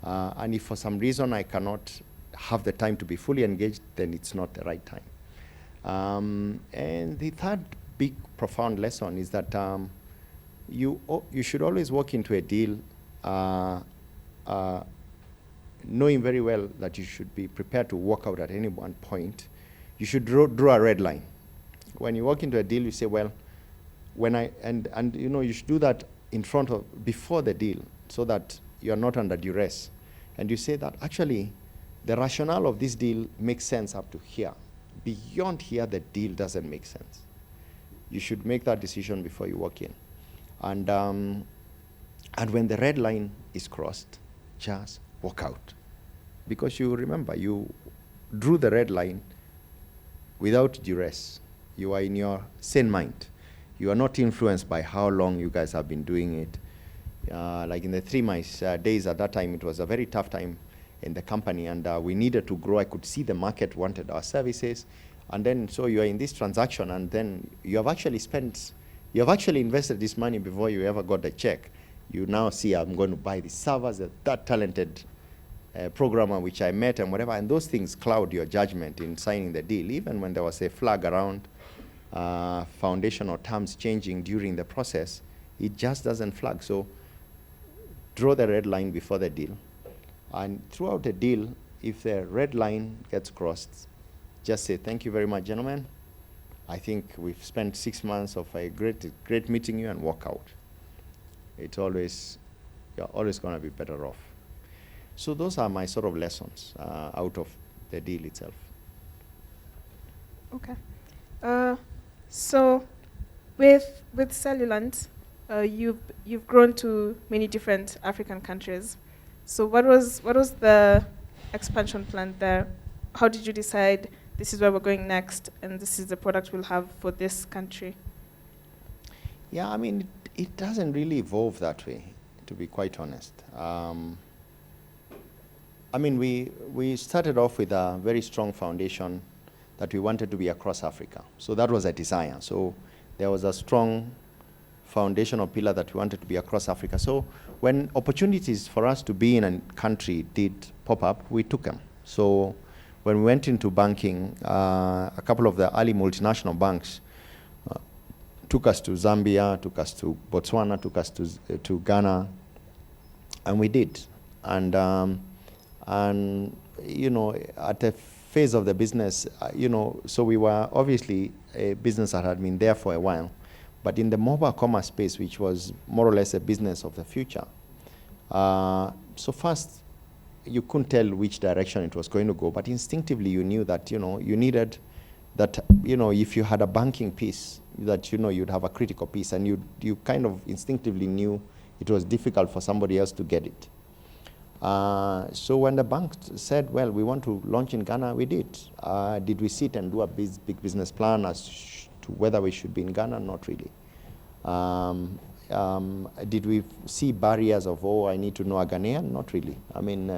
And if for some reason I cannot have the time to be fully engaged, then it's not the right time. And the third big, profound lesson is that you should always walk into a deal knowing very well that you should be prepared to walk out at any one point. You should draw a red line. When you walk into a deal, you say, well, you should do that before the deal, so that you're not under duress. And you say that actually the rationale of this deal makes sense up to here. Beyond here, the deal doesn't make sense. You should make that decision before you walk in. And when the red line is crossed, just walk out. Because you remember, you drew the red line without duress. You are in your sane mind. You are not influenced by how long you guys have been doing it. Like in the 3 months days at that time, it was a very tough time in the company, and we needed to grow. I could see the market wanted our services. And then, so you are in this transaction, and then you have actually invested this money before you ever got the check. You now see, I'm going to buy the servers, that talented programmer which I met and whatever, and those things cloud your judgment in signing the deal, even when there was a flag around foundational terms changing during the process, it just doesn't flag. So draw the red line before the deal. And throughout the deal, if the red line gets crossed, just say, thank you very much, gentlemen. I think we've spent 6 months of a great meeting you, and walk out. You're always going to be better off. So those are my sort of lessons out of the deal itself. Okay. So with Cellulant, you've grown to many different African countries. So what was the expansion plan there? How did you decide this is where we're going next, and this is the product we'll have for this country? Yeah, I mean, it doesn't really evolve that way, to be quite honest. I mean, we started off with a very strong foundation that we wanted to be across Africa. So that was a desire. So there was a strong foundational pillar that we wanted to be across Africa. So when opportunities for us to be in a country did pop up, we took them. So when we went into banking, a couple of the early multinational banks took us to Zambia, took us to Botswana, took us to Ghana, and we did. And you know, at a phase of the business, you know, so we were obviously a business that had been there for a while, but in the mobile commerce space, which was more or less a business of the future. So first, you couldn't tell which direction it was going to go, but instinctively you knew that, you know, you needed that, you know, if you had a banking piece, that, you know, you'd have a critical piece, and you kind of instinctively knew it was difficult for somebody else to get it. So when the bank said, well, we want to launch in Ghana, we did. Did we sit and do a big business plan as to whether we should be in Ghana? Not really. Did we see barriers of, oh, I need to know a Ghanaian? Not really. I mean,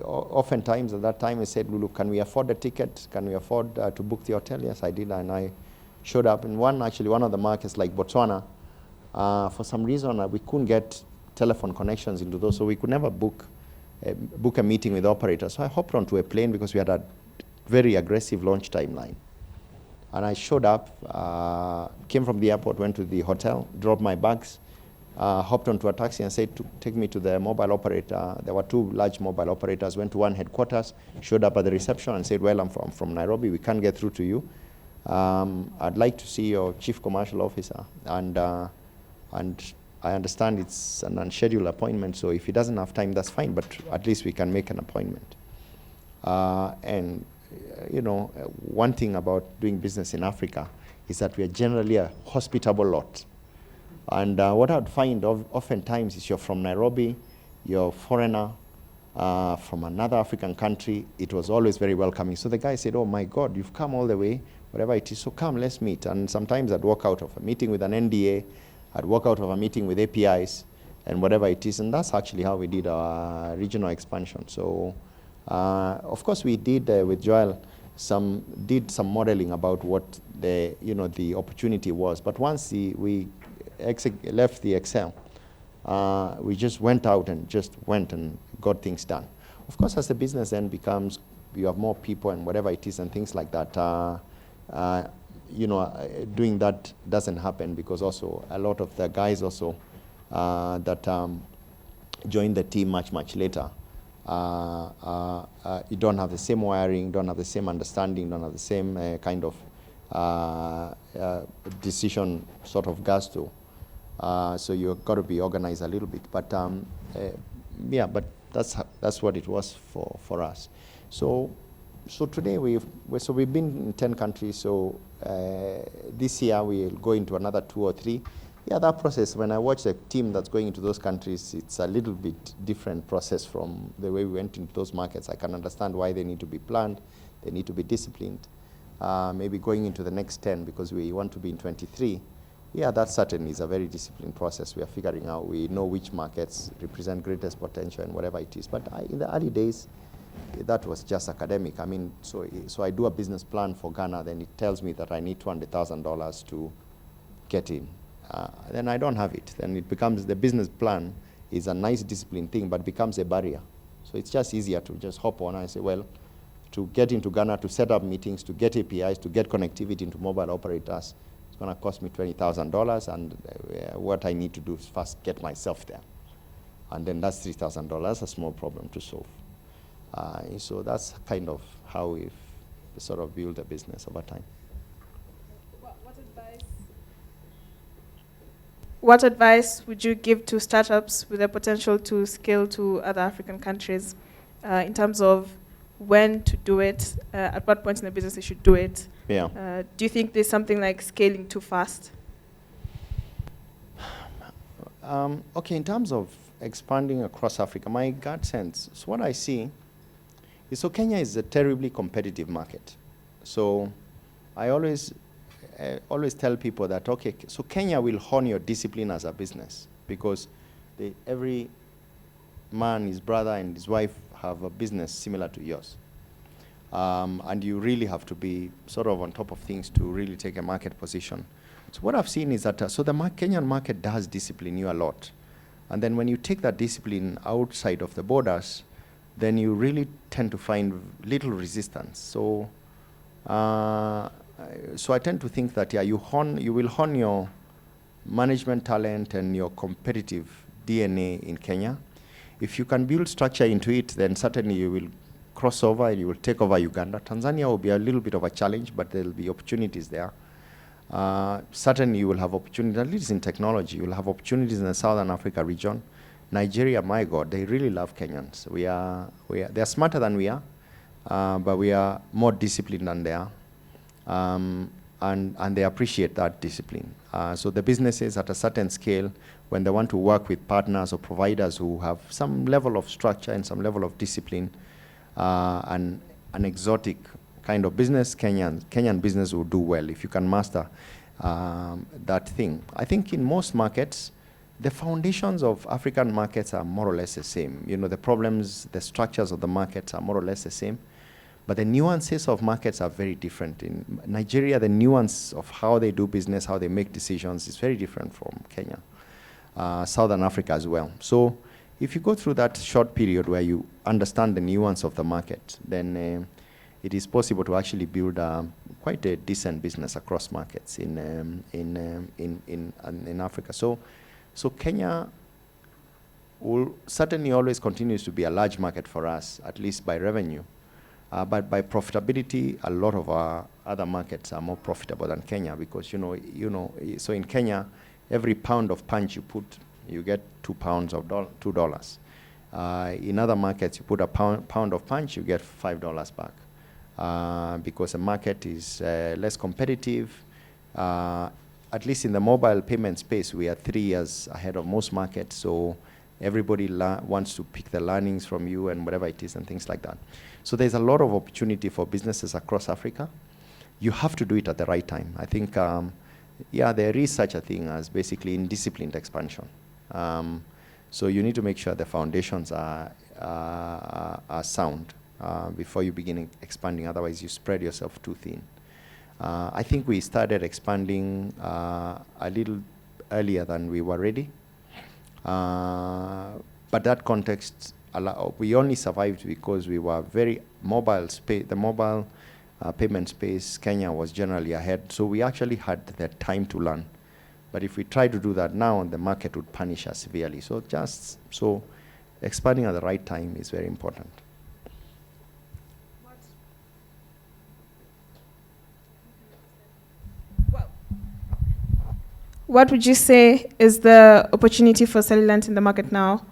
oftentimes at that time I said, Lulu, can we afford the ticket? Can we afford to book the hotel? Yes, I did, and I showed up in one of the markets like Botswana. For some reason, we couldn't get telephone connections into those, so we could never book a meeting with the operator. So I hopped onto a plane because we had a very aggressive launch timeline. And I showed up, came from the airport, went to the hotel, dropped my bags, hopped onto a taxi and said, take me to the mobile operator. There were two large mobile operators, went to one headquarters, showed up at the reception and said, well, I'm from Nairobi, we can't get through to you. I'd like to see your chief commercial officer. And I understand it's an unscheduled appointment, so if he doesn't have time, that's fine, but at least we can make an appointment. You know, one thing about doing business in Africa is that we are generally a hospitable lot. And what I'd find oftentimes is you're from Nairobi, you're a foreigner from another African country, it was always very welcoming. So the guy said, oh my God, you've come all the way, whatever it is, so come, let's meet. And sometimes I'd walk out of a meeting with an NDA, I'd walk out of a meeting with APIs and whatever it is, and that's actually how we did our regional expansion. So, of course, we did with Joel did some modeling about what the opportunity was. But once we left the Excel, we just went out and got things done. Of course, as the business then becomes, you have more people and whatever it is and things like that. Doing that doesn't happen because also a lot of the guys also that joined the team much later, you don't have the same wiring, don't have the same understanding, don't have the same kind of decision sort of gusto. So you've got to be organized a little bit. But yeah, but that's what it was for us. So today we've been in 10 countries. So this year we'll go into another 2 or 3. Yeah, that process, when I watch the team that's going into those countries, it's a little bit different process from the way we went into those markets. I can understand why they need to be planned, they need to be disciplined. Maybe going into the next 10 because we want to be in 23. Yeah, that certainly is a very disciplined process. We are figuring out, we know which markets represent greatest potential and whatever it is. But in the early days, that was just academic. I mean, so I do a business plan for Ghana, then it tells me that I need $200,000 to get in. Then I don't have it. Then it becomes, the business plan is a nice disciplined thing, but becomes a barrier. So it's just easier to just hop on and say, well, to get into Ghana, to set up meetings, to get APIs, to get connectivity into mobile operators, it's going to cost me $20,000, and what I need to do is first get myself there. And then that's $3,000, a small problem to solve. So that's kind of how we've sort of built a business over time. What advice would you give to startups with the potential to scale to other African countries in terms of when to do it, at what point in the business they should do it? Yeah. Do you think there's something like scaling too fast? Okay, in terms of expanding across Africa, my gut sense, so what I see is, so Kenya is a terribly competitive market. So I always tell people that, okay, so Kenya will hone your discipline as a business because every man, his brother and his wife have a business similar to yours. And you really have to be sort of on top of things to really take a market position. So what I've seen is that, so the Kenyan market does discipline you a lot. And then when you take that discipline outside of the borders, then you really tend to find little resistance. So, so I tend to think that, yeah, you will hone your management talent and your competitive DNA in Kenya. If you can build structure into it, then certainly you will cross over and you will take over Uganda. Tanzania will be a little bit of a challenge, but there will be opportunities there. Certainly you will have opportunities, at least in technology, you will have opportunities in the Southern Africa region. Nigeria, my God, they really love Kenyans. They are smarter than we are, but we are more disciplined than they are. And they appreciate that discipline. So the businesses at a certain scale, when they want to work with partners or providers who have some level of structure and some level of discipline, and an exotic kind of business, Kenyan business will do well if you can master that thing. I think in most markets, the foundations of African markets are more or less the same. You know, the problems, the structures of the markets are more or less the same. But the nuances of markets are very different. In Nigeria, the nuance of how they do business, how they make decisions is very different from Kenya. Southern Africa as well. So if you go through that short period where you understand the nuance of the market, then it is possible to actually build quite a decent business across markets in Africa. So Kenya will certainly always continues to be a large market for us, at least by revenue. But by profitability, a lot of our other markets are more profitable than Kenya because, so in Kenya, every pound of punch you put, you get 2 pounds of $2. In other markets, you put a pound of punch, you get $5 back. Because the market is less competitive. At least in the mobile payment space, we are 3 years ahead of most markets. So everybody wants to pick the learnings from you and whatever it is and things like that. So there's a lot of opportunity for businesses across Africa. You have to do it at the right time. I think, yeah, there is such a thing as basically indisciplined expansion. So you need to make sure the foundations are sound before you begin expanding. Otherwise, you spread yourself too thin. I think we started expanding a little earlier than we were ready. But that context, we only survived because we were very mobile space. The mobile payment space, Kenya was generally ahead. So we actually had the time to learn. But if we try to do that now, the market would punish us severely. So expanding at the right time is very important. What would you say is the opportunity for Cellulant in the market now?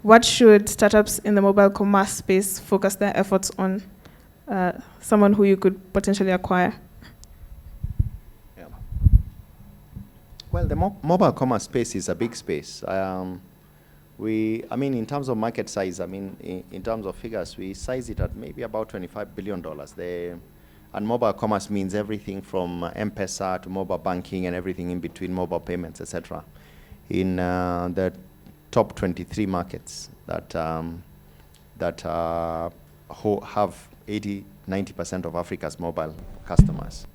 What should startups in the mobile commerce space focus their efforts on? Someone who you could potentially acquire? Yeah. Well, the mobile commerce space is a big space. In terms of market size, in terms of figures, we size it at maybe about $25 billion. And mobile commerce means everything from M-Pesa to mobile banking and everything in between, mobile payments, etc. In the top 23 markets that have 80-90% of Africa's mobile customers.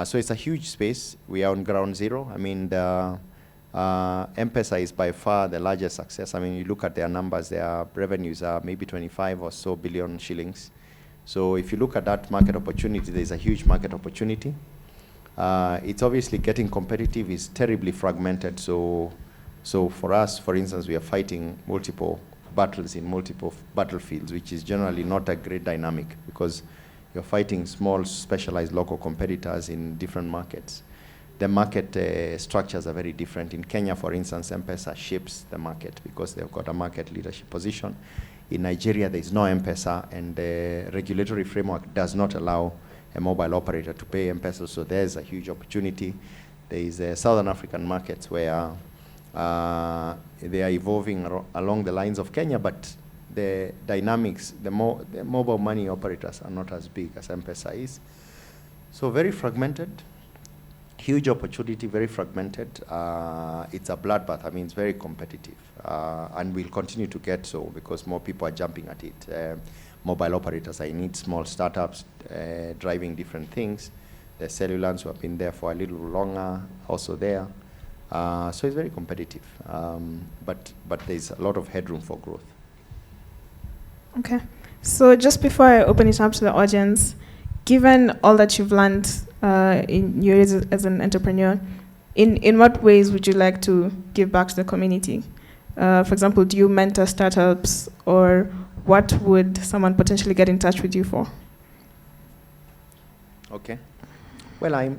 So it's a huge space. We are on ground zero. The M-Pesa is by far the largest success. You look at their numbers, their revenues are maybe 25 or so billion shillings. So if you look at that market opportunity, there's a huge market opportunity. It's obviously getting competitive, is terribly fragmented. So for us, for instance, we are fighting multiple battles in multiple battlefields, which is generally not a great dynamic because you're fighting small, specialized local competitors in different markets. The market structures are very different. In Kenya, for instance, M-Pesa shapes the market because they've got a market leadership position. In Nigeria, there is no M-Pesa, and the regulatory framework does not allow a mobile operator to pay M-Pesa, so there's a huge opportunity. There is Southern African markets where they are evolving along the lines of Kenya, but the dynamics, the mobile money operators are not as big as M-Pesa is. So very fragmented. Huge opportunity, very fragmented. It's a bloodbath. It's very competitive, and will continue to get so because more people are jumping at it. mobile operators. I need small startups driving different things. The Cellulants who have been there for a little longer, also there. So it's very competitive, but there's a lot of headroom for growth. Okay. So just before I open it up to the audience, given all that you've learned in your years as an entrepreneur, in what ways would you like to give back to the community? For example, do you mentor startups, or what would someone potentially get in touch with you for? Okay. Well,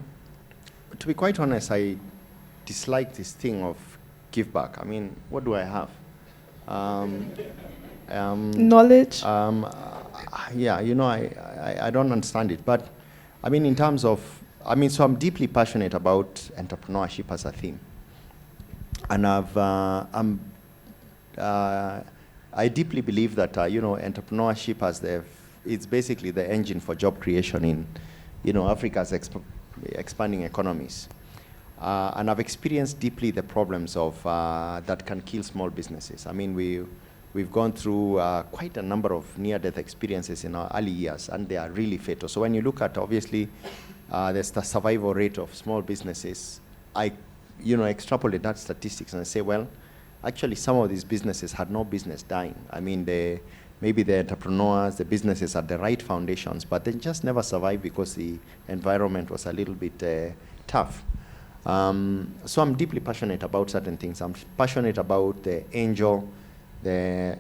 to be quite honest, I dislike this thing of give back. I mean, what do I have? Knowledge? Yeah, you know, I don't understand it. But, I mean, in terms of, so I'm deeply passionate about entrepreneurship as a theme. And I deeply believe that, entrepreneurship it's basically the engine for job creation in, Africa's expanding economies. And I've experienced deeply the problems of that can kill small businesses. I mean, we've gone through quite a number of near-death experiences in our early years, and they are really fatal. So when you look at, obviously, there's the survival rate of small businesses, I extrapolate that statistics and I say, well, actually some of these businesses had no business dying. I mean, maybe the entrepreneurs, the businesses had the right foundations, but they just never survived because the environment was a little bit tough. So I'm deeply passionate about certain things. I'm passionate about the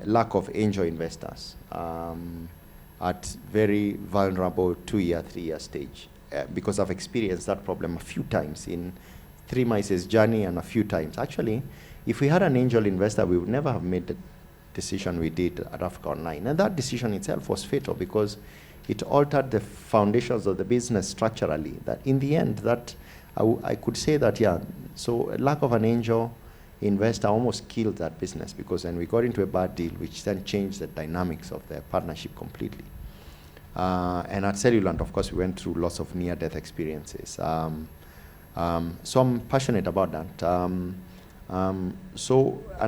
lack of angel investors at very vulnerable 2-year, 3-year stage, because I've experienced that problem a few times in 3 Mice's journey, and a few times. Actually, if we had an angel investor, we would never have made the decision we did at Africa Online. And that decision itself was fatal because it altered the foundations of the business structurally. That in the end, that I could say that, yeah, so lack of an angel investor almost killed that business, because then we got into a bad deal, which then changed the dynamics of the partnership completely. And at Cellulant, of course, we went through lots of near-death experiences. So I'm passionate about that. And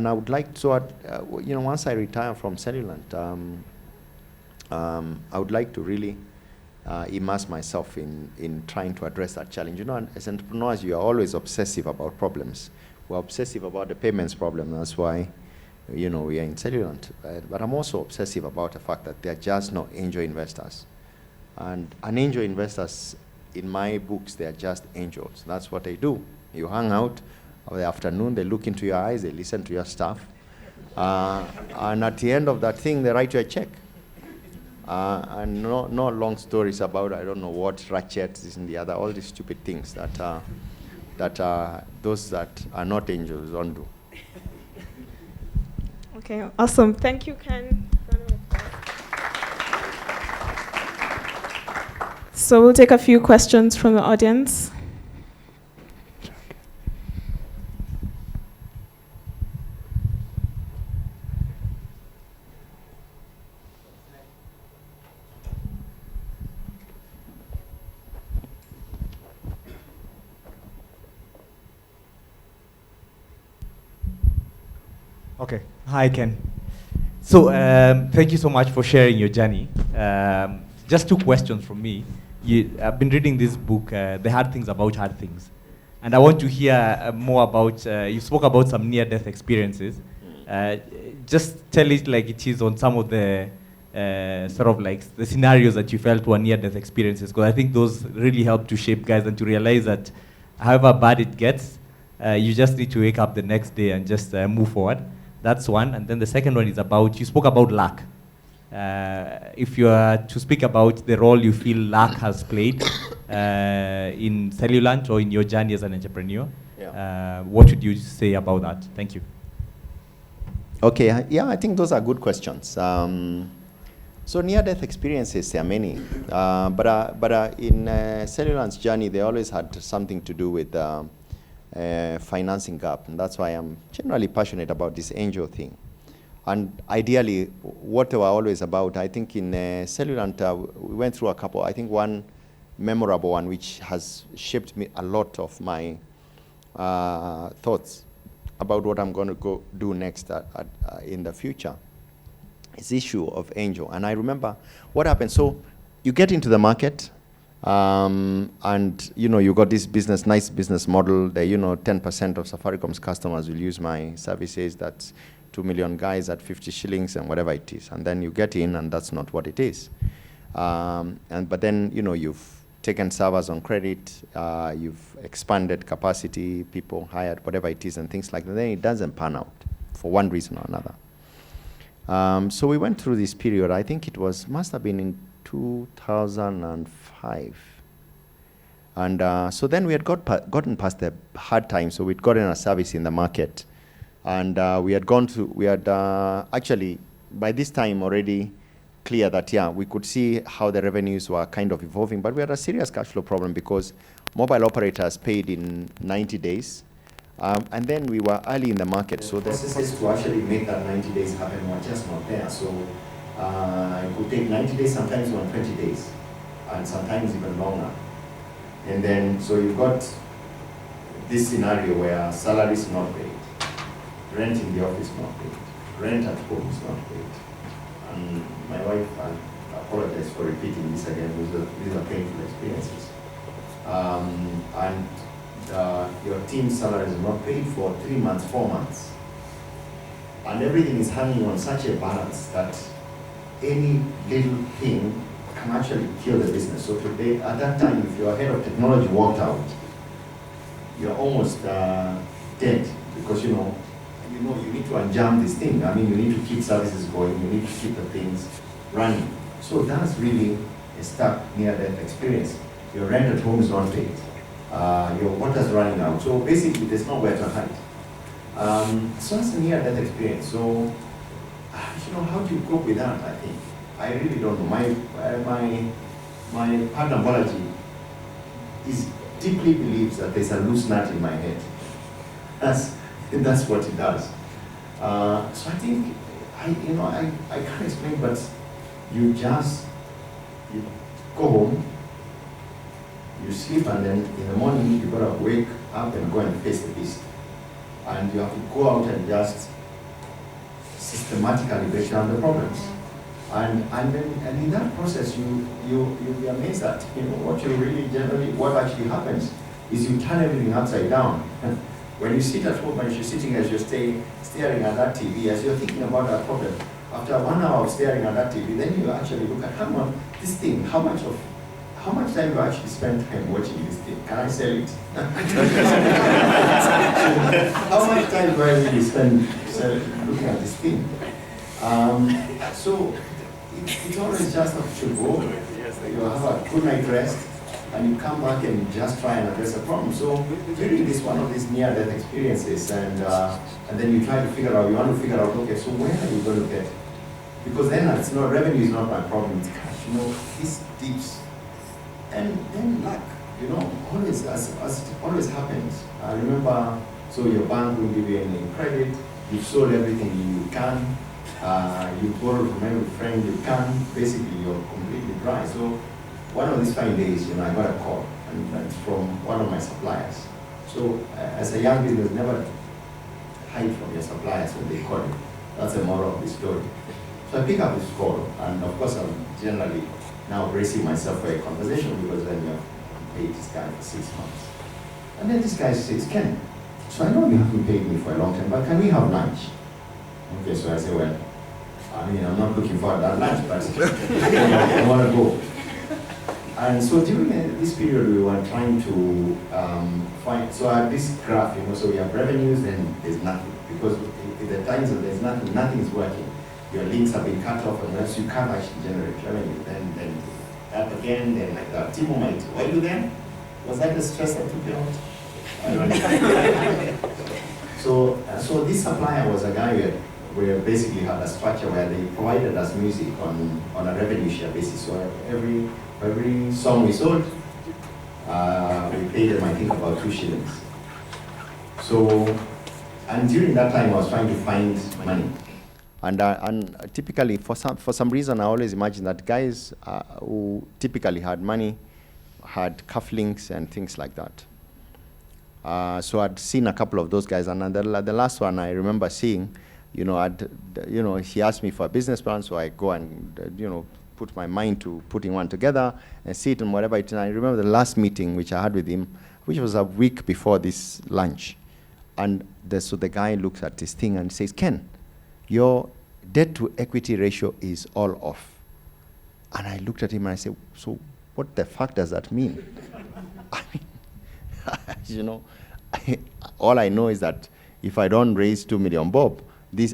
I would like to, once I retire from Cellulant, I would like to really immerse myself in trying to address that challenge. As entrepreneurs, you are always obsessive about problems. We're obsessive about the payments problem. That's why, we are in Cellulant. But I'm also obsessive about the fact that there are just no angel investors. And angel investors, in my books, they are just angels. That's what they do. You hang out of the afternoon, they look into your eyes, they listen to your stuff. And at the end of that thing, they write you a check. And no long stories about, I don't know what, ratchets, this and the other, all these stupid things that those that are not angels don't do. Okay, awesome. Thank you, Ken. So we'll take a few questions from the audience. Okay. Hi, Ken. So thank you so much for sharing your journey. Just 2 questions from me. I've been reading this book, The Hard Things About Hard Things. And I want to hear more about, you spoke about some near-death experiences. Just tell it like it is on some of the sort of like the scenarios that you felt were near-death experiences, because I think those really help to shape guys and to realize that however bad it gets, you just need to wake up the next day and just move forward. That's one. And then the second one is about, you spoke about luck. If you are to speak about the role you feel luck has played in Cellulant or in your journey as an entrepreneur, what would you say about that? Thank you. Okay, yeah, I think those are good questions. So near-death experiences, there are many. But in Cellulant's journey, they always had something to do with financing gap. And that's why I'm generally passionate about this angel thing. And ideally, what they were always about, I think in Cellulant, we went through a couple. I think one memorable one, which has shaped me a lot of my thoughts about what I'm going to go do next in the future, this issue of angel. And I remember what happened. So you get into the market, and you got this nice business model that 10% of Safaricom's customers will use my services. That's 2 million guys at 50 shillings and whatever it is. And then you get in, and that's not what it is. But then you've taken servers on credit, you've expanded capacity, people hired, whatever it is, and things like that. Then it doesn't pan out for one reason or another. So we went through this period. I think it must have been in 2005. And so then we had gotten past the hard time. So we'd gotten a service in the market. And we had actually, by this time already, clear that, we could see how the revenues were kind of evolving, but we had a serious cash flow problem because mobile operators paid in 90 days. And then we were early in the market, so the processes to actually make that 90 days happen were just not there. So it could take 90 days, sometimes 120 days, and sometimes even longer. And then, so you've got this scenario where salary is not paid, rent in the office not paid, rent at home is not paid. And my wife, I apologize for repeating this again, these are painful experiences. And your team's salary is not paid for 3 months, 4 months. And everything is hanging on such a balance that any little thing can actually kill the business. So today, at that time, if your head of technology walked out, you're almost dead because you need to unjam this thing. I mean, you need to keep services going, you need to keep the things running. So that's really a stuck near-death experience. Your rent at home is not paid. Your water's running out. So basically, there's nowhere to hide. So that's a near-death experience. So, how do you cope with that, I think? I really don't know. My partner, Balaji, deeply believes that there's a loose nut in my head. That's what it does. So I think, I can't explain, but you go home, you sleep, and then in the morning you gotta wake up and go and face the beast. And you have to go out and just systematically break down the problems. And in that process, you'll be amazed at what actually happens is you turn everything upside down. When you sit at home and you're sitting as you're staring at that TV, as you're thinking about that problem, after 1 hour of staring at that TV, then you actually look at this thing, how much time you actually spend time watching this thing? Can I sell it? How much time do I really spend looking at this thing? So it's always just a to go. You have a good night rest, and you come back and you just try and address the problem. So really, this one of these near-death experiences, and then you want to figure out, okay, so where are you going to get? Because then revenue is not my problem, it's cash. This dips, and then luck, always as it always happens. I remember, so your bank will give you any credit, you've sold everything you can, you borrow from every friend you can, basically you're completely dry. So one of these fine days, I got a call, and it's from one of my suppliers. So as a young business, never hide from your suppliers when they call you. That's the moral of the story. So I pick up this call, and of course I'm generally now bracing myself for a conversation because then you have paid this guy for 6 months. And then this guy says, Ken, so I know you haven't paid me for a long time, but can we have lunch? Okay, so I say, well, I'm not looking for that lunch, but I want to go. And so during this period, we were trying to find, so I have this graph, so we have revenues, then there's nothing. Because at the times that there's nothing is working. Your links have been cut off, and once you can't actually generate revenue, then up again, then like that. Timo might, were you there? Was that the stress that took you out? I don't know. So this supplier was a guy where basically had a structure where they provided us music on a revenue share basis. So every song we sold, we paid them, I think, about 2 shillings. So, and during that time, I was trying to find money. And typically, for some reason, I always imagine that guys who typically had money had cufflinks and things like that. So I'd seen a couple of those guys, and the last one I remember seeing, he asked me for a business plan, so I go and, put my mind to putting one together and see it and whatever it is. And I remember the last meeting which I had with him, which was a week before this lunch. And so the guy looks at this thing and says, Ken, your debt to equity ratio is all off. And I looked at him and I said, so what the fuck does that mean? I mean, all I know is that if I don't raise 2 million bob,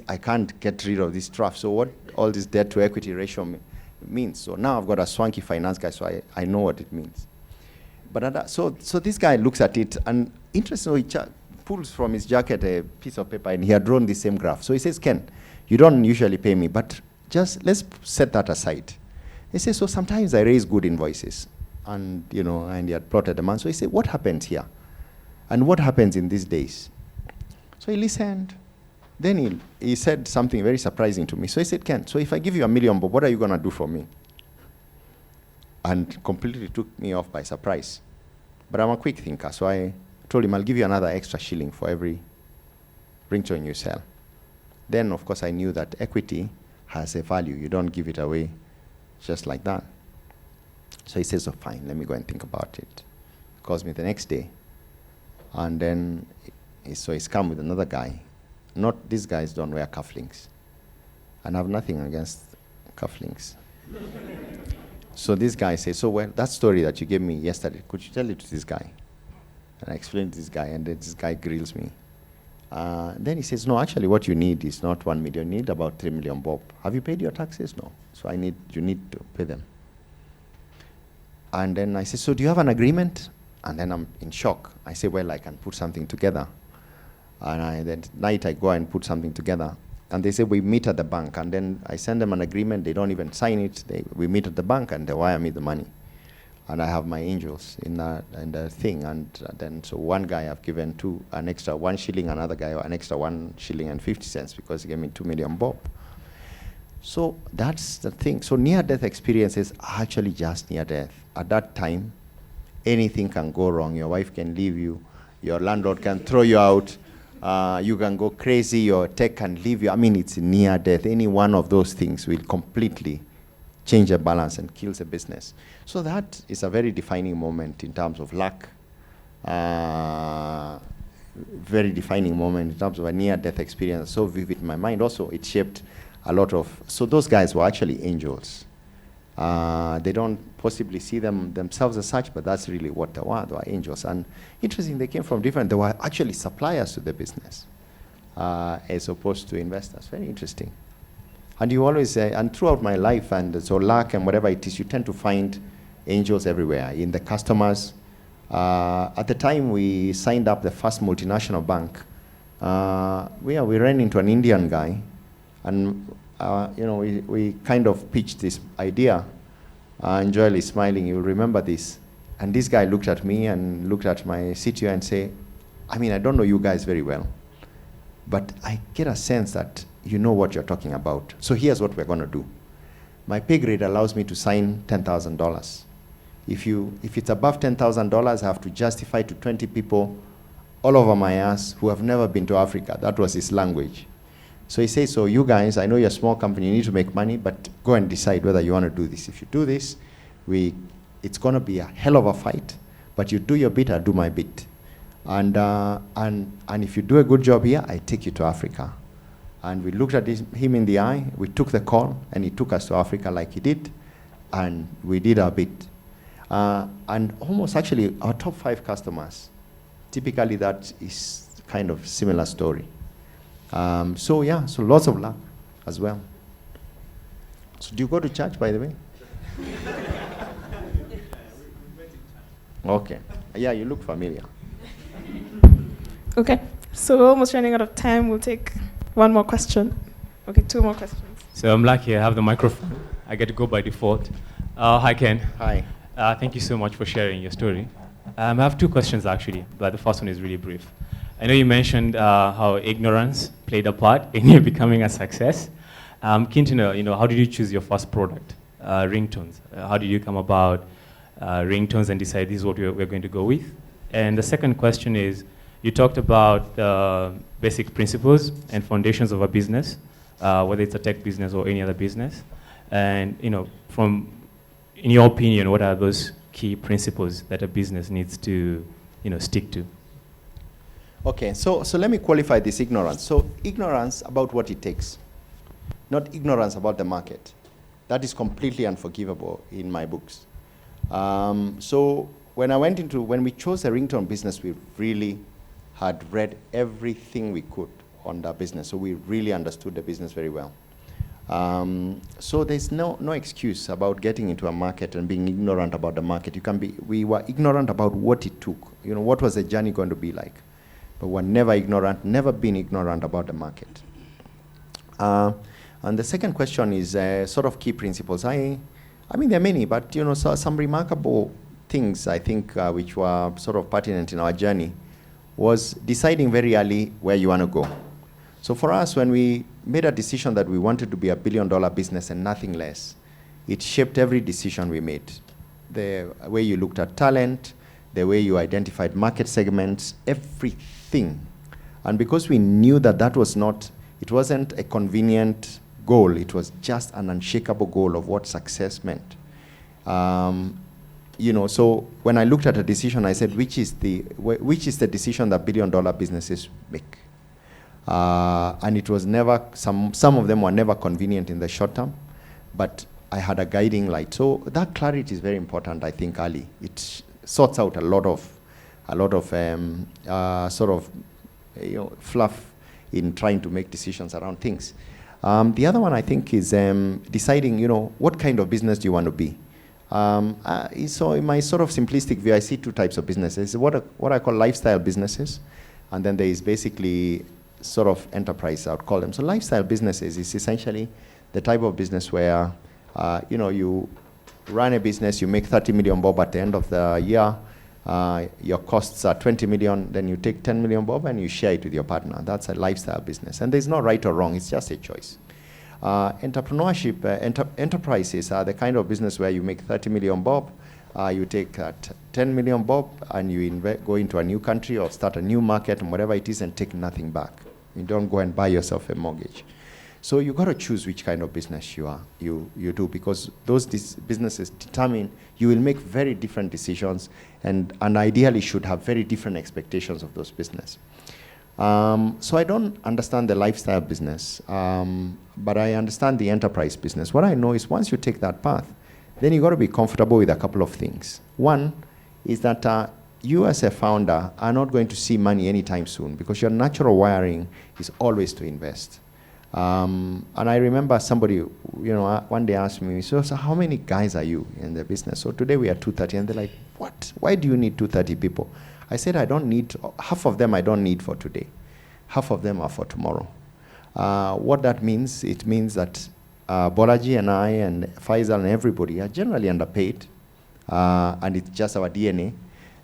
I can't get rid of this trough. So what all this debt to equity ratio means. So now I've got a swanky finance guy, so I know what it means. But so this guy looks at it, and interestingly, he pulls from his jacket a piece of paper, and he had drawn the same graph. So he says, Ken, you don't usually pay me, but just let's set that aside. He says, so sometimes I raise good invoices. And, and he had plotted them. And so he said, what happens here? And what happens in these days? So he listened. Then he said something very surprising to me. So he said, Ken, so if I give you $1 million, what are you going to do for me? And completely took me off by surprise. But I'm a quick thinker, so I told him, I'll give you another extra shilling for every ringtone you sell. Then, of course, I knew that equity has a value. You don't give it away just like that. So he says, oh, fine, let me go and think about it. He calls me the next day. And then, so he's come with another guy. These guys don't wear cufflinks. And I have nothing against cufflinks. So this guy says, so well, that story that you gave me yesterday, could you tell it to this guy? And I explained to this guy, and then this guy grills me. Then he says, no, actually what you need is not 1 million, you need about 3 million bob. Have you paid your taxes? No. So you need to pay them. And then I said, so do you have an agreement? And then I'm in shock. I say, well, I can put something together. And that night I go and put something together. And they say, we meet at the bank. And then I send them an agreement. They don't even sign it. We meet at the bank, and they wire me the money. And I have my angels in the thing. And then, so one guy I've given an extra 1 shilling, another guy an extra 1 shilling and 50 cents because he gave me 2 million bob. So that's the thing. So near-death experiences are actually just near death. At that time, anything can go wrong. Your wife can leave you. Your landlord can throw you out. You can go crazy. Your tech can leave you. I mean, it's near death. Any one of those things will completely change the balance and kills the business. So that is a very defining moment in terms of luck. Very defining moment in terms of a near-death experience. So vivid in my mind. Also, it shaped a lot of. So those guys were actually angels. They don't possibly see themselves as such, but that's really what they were. They were angels. And interesting, they came from different. They were actually suppliers to the business, as opposed to investors. Very interesting. And you always say, and throughout my life, and so luck and whatever it is, you tend to find angels everywhere in the customers. At the time we signed up the first multinational bank, we ran into an Indian guy, and we kind of pitched this idea. And Joel is smiling, you'll remember this. And this guy looked at me and looked at my CTO and say, I mean, I don't know you guys very well, but I get a sense that you know what you're talking about. So here's what we're going to do. My pay grade allows me to sign $10,000. If it's above $10,000, I have to justify to 20 people all over my ass who have never been to Africa. That was his language. So he says, so you guys, I know you're a small company, you need to make money, but go and decide whether you want to do this. If you do this, it's going to be a hell of a fight, but you do your bit, I do my bit. And if you do a good job here, I take you to Africa. And we looked at him in the eye, we took the call, and he took us to Africa like he did, and we did our bit. And almost actually our top 5 customers, typically that is kind of similar story. So lots of luck as well. So do you go to church, by the way? Okay. Yeah, you look familiar. Okay, so we're almost running out of time. We'll take one more question. Okay, 2 more questions. So I'm lucky I have the microphone. I get to go by default. Hi, Ken. Hi. Thank you so much for sharing your story. I have 2 questions, actually, but the first one is really brief. I know you mentioned how ignorance played a part in you becoming a success. I'm keen to know, how did you choose your first product, ringtones? How did you come about ringtones and decide this is what we're going to go with? And the second question is, You talked about basic principles and foundations of a business, whether it's a tech business or any other business. And in your opinion, what are those key principles that a business needs to stick to? Okay, so let me qualify this ignorance. So ignorance about what it takes, not ignorance about the market. That is completely unforgivable in my books. So when we chose a ringtone business, we really had read everything we could on that business. So we really understood the business very well. So there's no excuse about getting into a market and being ignorant about the market. We were ignorant about what it took. What was the journey going to be like? But we're never been ignorant about the market. And the second question is sort of key principles. I mean, there are many, but so some remarkable things I think which were sort of pertinent in our journey was deciding very early where you want to go. So for us, when we made a decision that we wanted to be $1 billion business and nothing less, it shaped every decision we made. The way you looked at talent, the way you identified market segments, everything. And because we knew that it wasn't a convenient goal, it was just an unshakable goal of what success meant. So when I looked at a decision, I said, which is the decision that $1 billion businesses make? And it was never, some of them were never convenient in the short term, but I had a guiding light. So that clarity is very important, I think, early. It sorts out a lot of sort of fluff in trying to make decisions around things. The other one, I think, is deciding, what kind of business do you want to be? So in my sort of simplistic view, I see two types of businesses. What I call lifestyle businesses, and then there is basically sort of enterprise, I would call them. So lifestyle businesses is essentially the type of business where, you run a business, you make 30 million bob at the end of the year, your costs are 20 million, then you take 10 million bob and you share it with your partner. That's a lifestyle business. And there's no right or wrong, it's just a choice. Entrepreneurship, enterprises are the kind of business where you make 30 million bob, you take 10 million bob and you go into a new country or start a new market and whatever it is and take nothing back. You don't go and buy yourself a mortgage. So you got to choose which kind of business you do, because those businesses determine, you will make very different decisions and ideally should have very different expectations of those business. So I don't understand the lifestyle business, but I understand the enterprise business. What I know is once you take that path, then you got to be comfortable with a couple of things. One is that you as a founder are not going to see money anytime soon, because your natural wiring is always to invest. And I remember somebody, one day asked me, so how many guys are you in the business? So today we are 230, and they're like, what? Why do you need 230 people? I said, I don't need, half of them I don't need for today. Half of them are for tomorrow. What that means, it means that Bolaji and I and Faisal and everybody are generally underpaid, and it's just our DNA.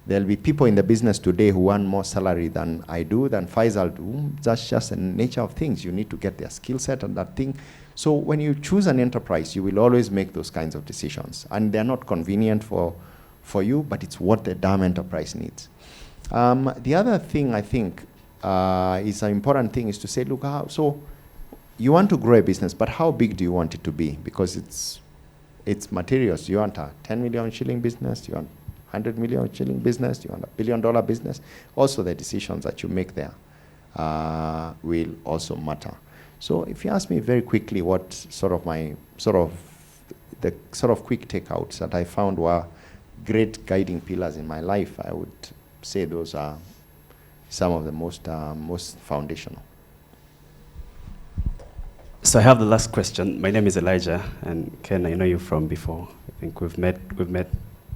There'll be people in the business today who earn more salary than I do, than Faisal do. That's just the nature of things. You need to get their skill set and that thing. So when you choose an enterprise, you will always make those kinds of decisions. And they're not convenient for you, but it's what the damn enterprise needs. The other thing I think is an important thing is to say, look, so you want to grow a business, but how big do you want it to be? Because it's materials. You want a 10 million shilling business, you want 100 million shilling business, you want $1 billion business. Also the decisions that you make there will also matter. So if you ask me very quickly what the quick takeouts that I found were great guiding pillars in my life, I would say those are some of the most foundational. So I have the last question. My name is Elijah, and Ken, I know you from before. I think we've met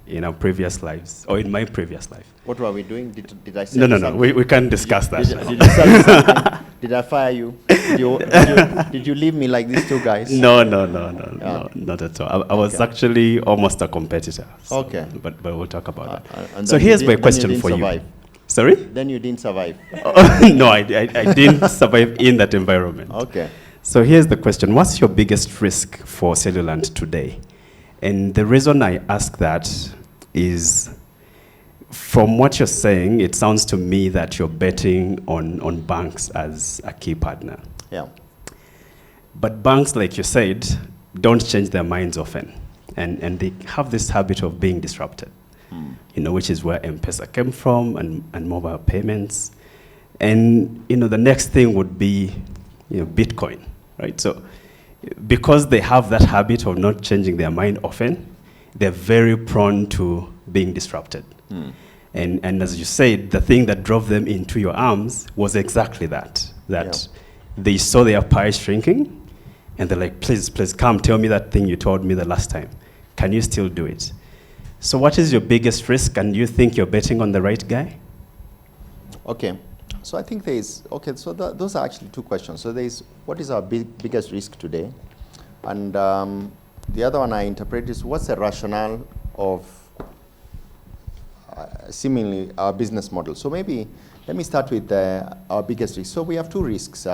in our previous lives, or in my previous life. What were we doing? Did I say No, something? we can't discuss that. Did you say something? Did I fire you? Did you leave me like these two guys? No, not at all. I was actually almost a competitor. So, okay. But we'll talk about that. And So here's my question for survive. you. Sorry? Then you didn't survive. No, I didn't survive in that environment. Okay. So here's the question. What's your biggest risk for Cellulant today? And the reason I ask that is from what you're saying, it sounds to me that you're betting on banks as a key partner. Yeah. But banks, like you said, don't change their minds often. And they have this habit of being disrupted, which is where M-Pesa came from and mobile payments. And, the next thing would be, Bitcoin, right? So because they have that habit of not changing their mind often, they're very prone to being disrupted. And as you said, the thing that drove them into your arms was exactly that they saw their pie shrinking, and they're like, please, come tell me that thing you told me the last time. Can you still do it? So what is your biggest risk, and do you think you're betting on the right guy? Okay. So I think those are actually two questions. So there's, what is our biggest risk today? And the other one I interpret is, what's the rationale of seemingly our business model? So maybe let me start with our biggest risk. So we have two risks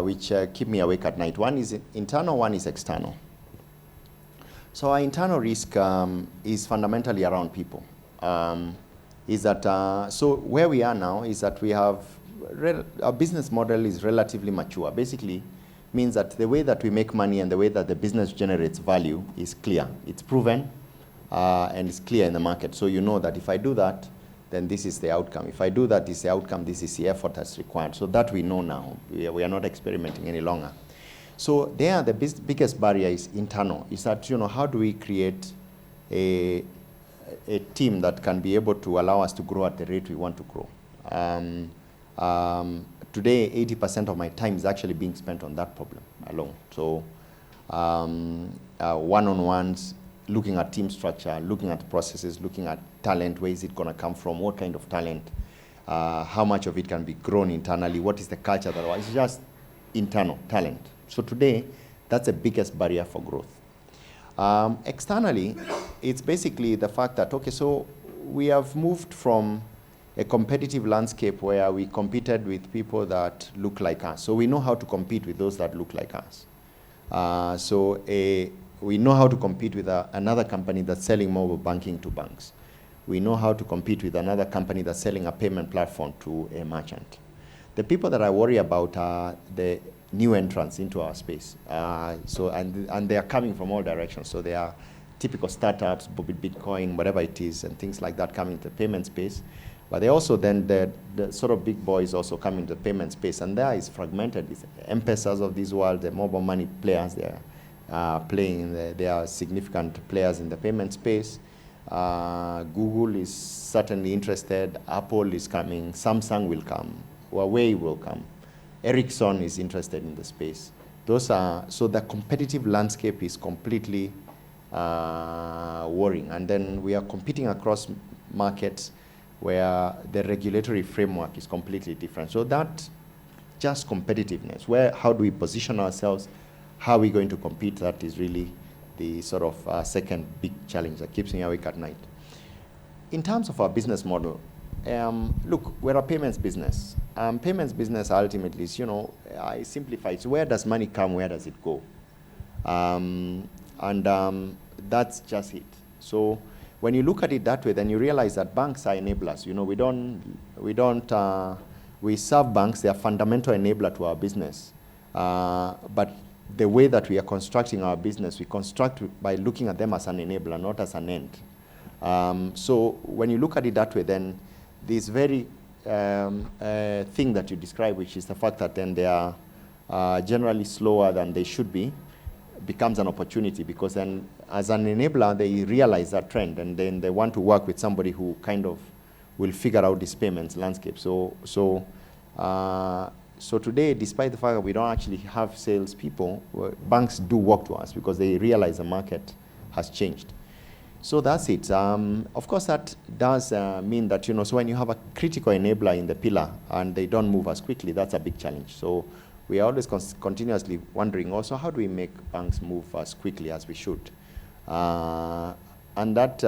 which keep me awake at night. One is internal, one is external. So our internal risk is fundamentally around people. Is that, so where we are now is that we have, our business model is relatively mature. Basically means that the way that we make money and the way that the business generates value is clear. It's proven and it's clear in the market. So you know that if I do that, then this is the outcome. If I do that, this is the outcome, this is the effort that's required. So that we know now. We are not experimenting any longer. So there, the biggest barrier is internal. Is that, how do we create a team that can be able to allow us to grow at the rate we want to grow? Today, 80% of my time is actually being spent on that problem alone. So one-on-ones, looking at team structure, looking at processes, looking at talent, where is it going to come from, what kind of talent, how much of it can be grown internally, what is the culture that it's just internal talent. So today, that's the biggest barrier for growth. Externally, it's basically the fact that, okay, so we have moved from a competitive landscape where we competed with people that look like us. So we know how to compete with those that look like us. We know how to compete with another company that's selling mobile banking to banks. We know how to compete with another company that's selling a payment platform to a merchant. The people that I worry about are the new entrants into our space. And they are coming from all directions. So they are typical startups, Bitcoin, whatever it is, and things like that coming to the payment space. But they also then, the sort of big boys also come into the payment space. And there is fragmented. It's M-Pesas of this world, the mobile money players, they are significant players in the payment space. Google is certainly interested. Apple is coming. Samsung will come. Huawei will come. Ericsson is interested in the space. So the competitive landscape is completely worrying. And then we are competing across markets where the regulatory framework is completely different. So that just competitiveness, how do we position ourselves? How are we going to compete? That is really the sort of second big challenge that keeps me awake at night. In terms of our business model, look, we're a payments business. Payments business ultimately is, I simplify it. So where does money come? Where does it go? That's just it. So when you look at it that way, then you realize that banks are enablers. We serve banks. They are fundamental enabler to our business. But the way that we are constructing our business, we construct by looking at them as an enabler, not as an end. So when you look at it that way, then this very thing that you describe, which is the fact that then they are generally slower than they should be, becomes an opportunity, because then as an enabler, they realize that trend, and then they want to work with somebody who kind of will figure out this payments landscape. So today, despite the fact that we don't actually have salespeople, banks do work to us because they realize the market has changed. So that's it. Of course, that does mean that, so when you have a critical enabler in the pillar and they don't move as quickly, that's a big challenge. So we are always continuously wondering also, how do we make banks move as quickly as we should? And that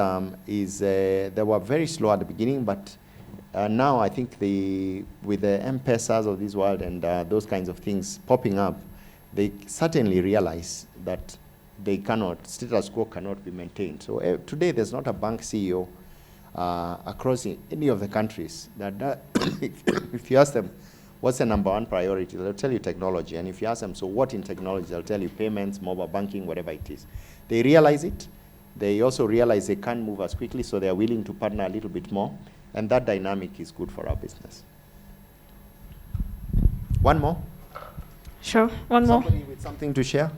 they were very slow at the beginning, but now I think with the M-Pesas of this world and those kinds of things popping up, they certainly realize that status quo cannot be maintained. So today there's not a bank CEO across any of the countries. If you ask them, what's the number one priority? They'll tell you technology. And if you ask them, so what in technology? They'll tell you payments, mobile banking, whatever it is. They realize it. They also realize they can't move as quickly, so they're willing to partner a little bit more. And that dynamic is good for our business. One more? Sure, one more. Somebody with something to share?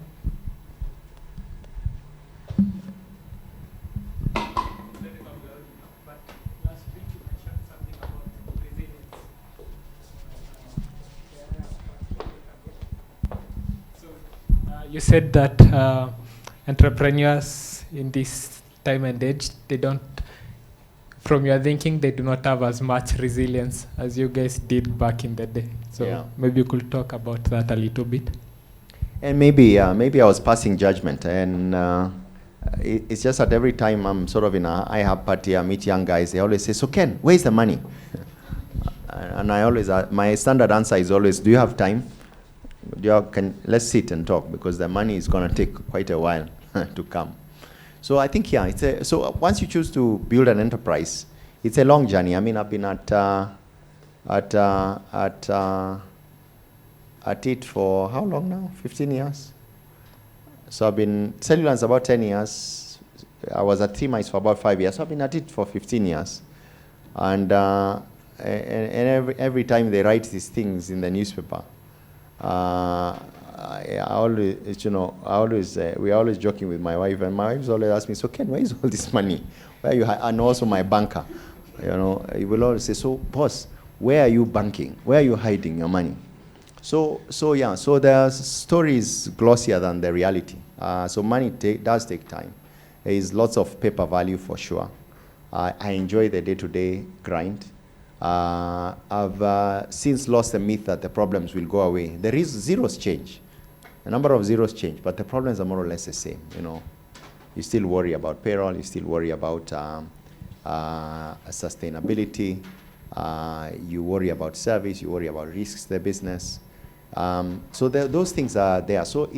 You said that entrepreneurs in this time and age, they don't, from your thinking, they do not have as much resilience as you guys did back in the day. So maybe you could talk about that a little bit. And maybe I was passing judgment, and it's just that every time I'm sort of in a IHAB party, I meet young guys, they always say, so Ken, where's the money? And I always, my standard answer is always, do you have time? Let's sit and talk, because the money is going to take quite a while to come. So I think, so once you choose to build an enterprise, it's a long journey. I mean, I've been at it for how long now? 15 years. So I've been, Cellulant's about 10 years. I was at 3 Mice for about 5 years. So I've been at it for 15 years. And every time they write these things in the newspaper, I always, we're always joking with my wife, and my wife's always asking me, so Ken, where is all this money? Where are you? And also my banker, he will always say, so boss, where are you banking? Where are you hiding your money? So the story is glossier than the reality. So money does take time. There is lots of paper value for sure. I enjoy the day-to-day grind. I've since lost the myth that the problems will go away. There is zeros change. The number of zeros change, but the problems are more or less the same. You still worry about payroll. You still worry about sustainability. You worry about service. You worry about risks to the business. So those things are there. So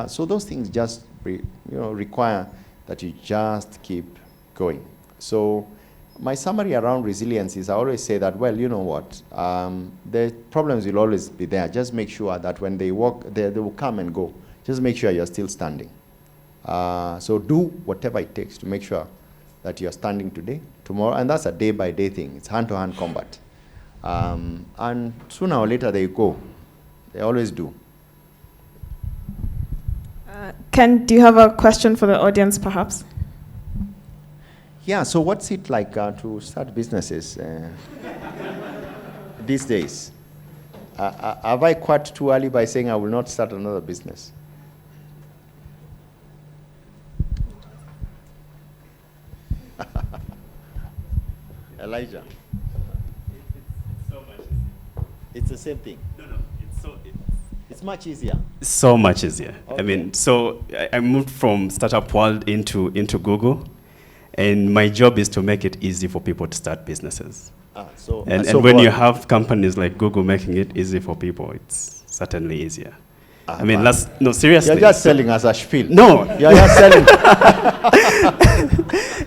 so those things just require that you just keep going. So my summary around resilience is I always say that, well, you know what, the problems will always be there. Just make sure that when they walk, they will come and go. Just make sure you're still standing. So do whatever it takes to make sure that you're standing today, tomorrow, and that's a day-by-day thing. It's hand-to-hand combat. And sooner or later they go. They always do. Ken, do you have a question for the audience, perhaps? Yeah, so what's it like to start businesses these days? Have I quite too early by saying I will not start another business? Elijah? It's so much easier. It's the same thing? No, it's much easier. So much easier. Okay. I mean, so I moved from startup world into Google, and my job is to make it easy for people to start businesses. And when you have companies like Google making it easy for people, it's certainly easier. I mean, no, seriously. You're just selling as a spiel. No. You're just selling.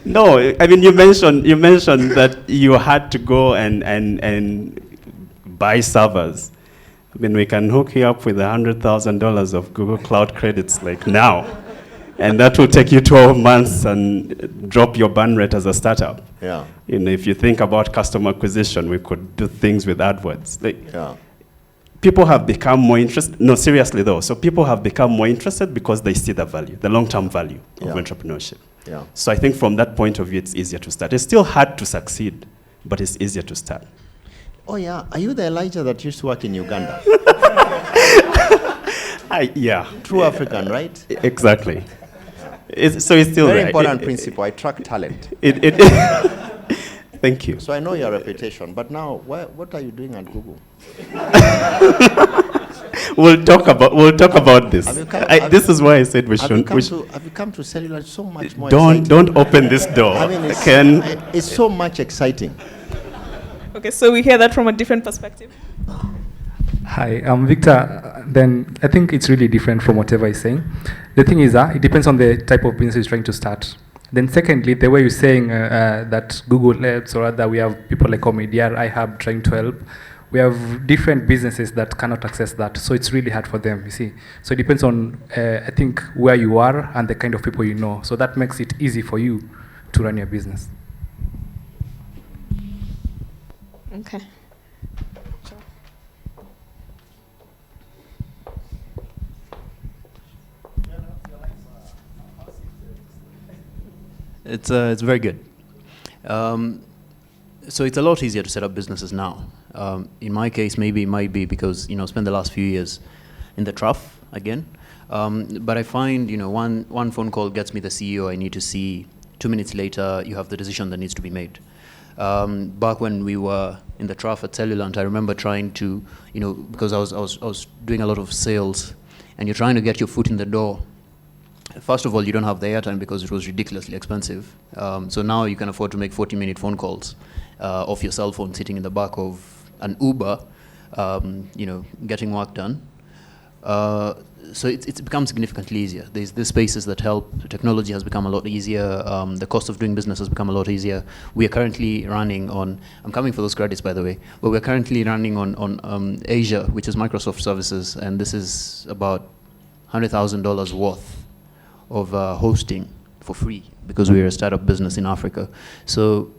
No, I mean, you mentioned that you had to go and buy servers. I mean, we can hook you up with $100,000 of Google Cloud credits like now, and that will take you 12 months and drop your burn rate as a startup. Yeah. If you think about customer acquisition, we could do things with AdWords. People have become more interested. No, seriously though. So people have become more interested because they see the value, the long-term value of entrepreneurship. Yeah. So I think from that point of view, it's easier to start. It's still hard to succeed, but it's easier to start. Oh yeah, are you the Elijah that used to work in Uganda? Yeah. True African, right? Exactly. So it's still very important principle. I track talent. Thank you. So I know your reputation, but now what are you doing at Google? We'll talk about this. This is why I said we should. Have you come to Cellulant? So much more. Don't open this door. I mean, it's so much exciting. Okay, so we hear that from a different perspective. Hi, I'm Victor. Then I think it's really different from whatever he's saying. The thing is that it depends on the type of business he's trying to start. Then secondly, the way you're saying that Google helps, or rather we have people like Omidyar, iHub trying to help, we have different businesses that cannot access that, so it's really hard for them, you see. So it depends on, I think, where you are and the kind of people you know. So that makes it easy for you to run your business. Okay. It's very good. So it's a lot easier to set up businesses now. In my case, maybe it might be because spend the last few years in the trough again. But I find one phone call gets me the CEO I need to see. 2 minutes later, you have the decision that needs to be made. Back when we were in the trough at Cellulant, I remember trying to because I was doing a lot of sales, and you're trying to get your foot in the door. First of all, you don't have the airtime because it was ridiculously expensive. So now you can afford to make 40-minute phone calls off your cell phone sitting in the back of an Uber, getting work done. So it's become significantly easier. There's spaces that help. Technology has become a lot easier. The cost of doing business has become a lot easier. We are currently running on, I'm coming for those credits, by the way, but we're currently running on Asia, which is Microsoft services, and this is about $100,000 worth of hosting for free because we're a startup business in Africa. So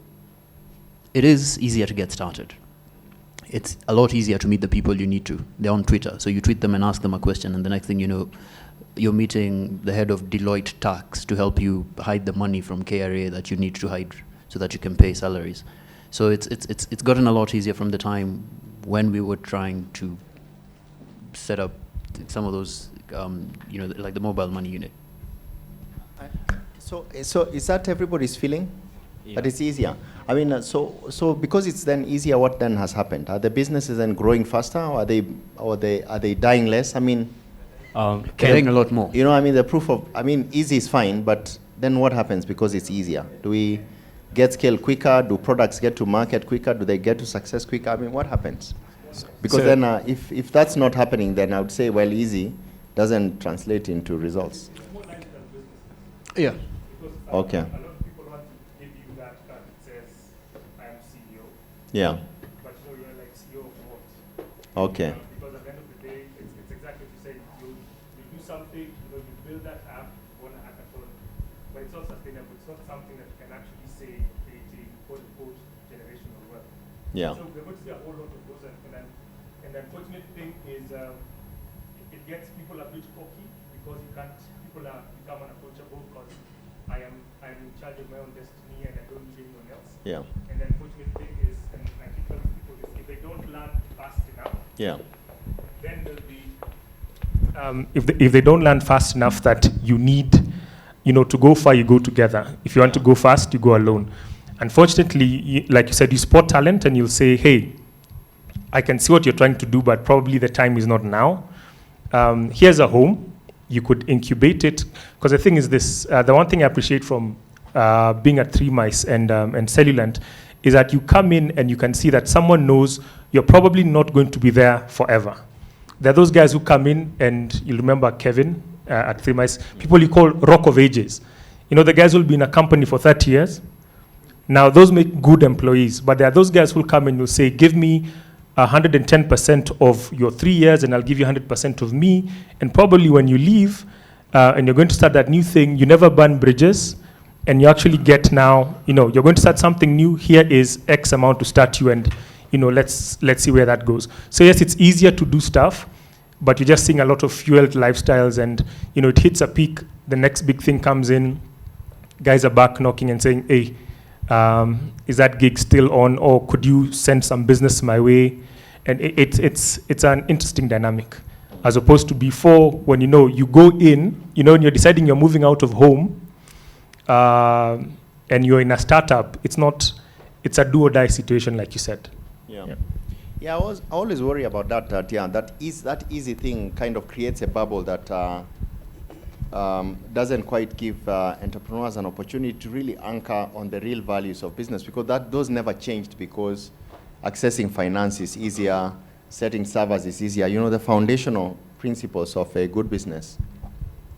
it is easier to get started. It's a lot easier to meet the people you need to. They're on Twitter, so you tweet them and ask them a question, and the next thing you know, you're meeting the head of Deloitte Tax to help you hide the money from KRA that you need to hide so that you can pay salaries. So it's gotten a lot easier from the time when we were trying to set up some of those, like the mobile money unit. So is that everybody's feeling? Yeah. That it's easier? I mean, so because it's then easier, what then has happened? Are the businesses then growing faster, or are they dying less? I mean, dying a lot more. The proof of, easy is fine, but then what happens because it's easier? Do we get scale quicker? Do products get to market quicker? Do they get to success quicker? I mean, what happens? Because then if that's not happening, then I would say, well, easy doesn't translate into results. Yeah. Okay. A lot of people want to give you that card that says, I am CEO. Yeah. But you're like CEO of what? Okay. Because at the end of the day, it's exactly what you say. You do something, you build that app on a hackathon, but it's not sustainable. It's not something that you can actually say creating quote-unquote generational wealth. Yeah. So we're going to see a whole lot of those, and the unfortunate thing is it gets people a bit cocky because people become unapproachable because I'm in charge of my own destiny and I don't need anyone else. Yeah. And the unfortunate thing is, and I keep telling people this, if they don't learn fast enough, yeah, then there'll be if they don't learn fast enough that you need, to go far, you go together. If you want to go fast, you go alone. Unfortunately, like you said, you spot talent and you'll say, hey, I can see what you're trying to do, but probably the time is not now. Here's a home. You could incubate it, because the thing is this, the one thing I appreciate from being at 3 Mice and Cellulant is that you come in and you can see that someone knows you're probably not going to be there forever. There are those guys who come in, and you'll remember Kevin at 3 Mice, people you call Rock of Ages. The guys will be in a company for 30 years. Now, those make good employees, but there are those guys who will come and will say, give me 110% of your 3 years, and I'll give you 100% of me. And probably when you leave and you're going to start that new thing, you never burn bridges, and you actually get now, you're going to start something new. Here is X amount to start you, and let's see where that goes. So yes, it's easier to do stuff, but you're just seeing a lot of fueled lifestyles, and it hits a peak. The next big thing comes in. Guys are back knocking and saying, hey, is that gig still on, or could you send some business my way? And it's an interesting dynamic, as opposed to before, when you go in, and you're deciding you're moving out of home, and you're in a startup. It's a do or die situation, like you said. Yeah. I always worry about that. That easy thing kind of creates a bubble that doesn't quite give entrepreneurs an opportunity to really anchor on the real values of business, because those never changed, because accessing finance is easier, setting servers is easier. The foundational principles of a good business,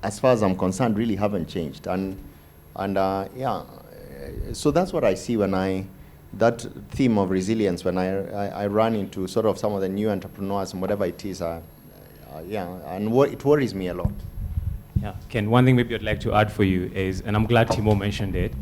as far as I'm concerned, really haven't changed. And And so that's what I see when that theme of resilience, when I run into sort of some of the new entrepreneurs and whatever it is, and it worries me a lot. Yeah, Ken, one thing maybe I'd like to add for you is, and I'm glad Timo mentioned it,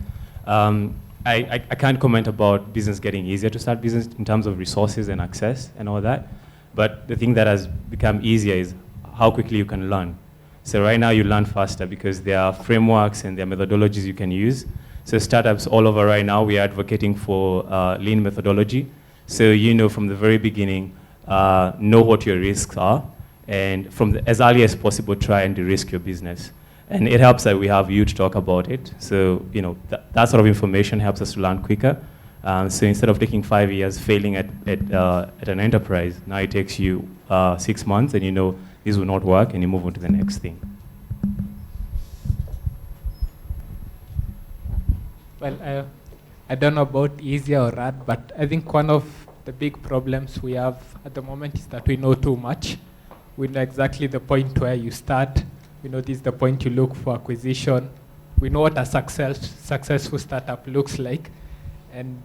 I can't comment about business getting easier to start business in terms of resources and access and all that, but the thing that has become easier is how quickly you can learn. So right now you learn faster because there are frameworks and there are methodologies you can use. So startups all over right now, we are advocating for lean methodology. So you know from the very beginning, know what your risks are, and from as early as possible, try and de-risk your business. And it helps that we have you to talk about it. So that sort of information helps us to learn quicker. So instead of taking 5 years failing at an enterprise, now it takes you 6 months, and you know this will not work, and you move on to the next thing. Well, I don't know about easier or hard, but I think one of the big problems we have at the moment is that we know too much. We know exactly the point where you start. We know this is the point you look for acquisition. We know what a successful startup looks like, and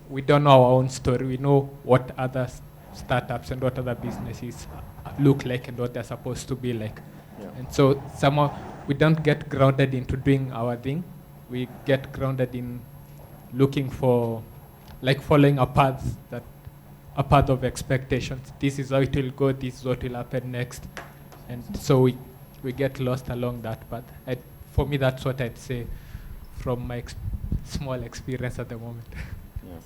we don't know our own story. We know what other startups and what other businesses look like and what they're supposed to be like. Yeah. And so somehow we don't get grounded into doing our thing. We get grounded in looking for, like following a path of expectations. This is how it will go, this is what will happen next. And so we get lost along that path. For me, that's what I'd say from my small experience at the moment. Yeah.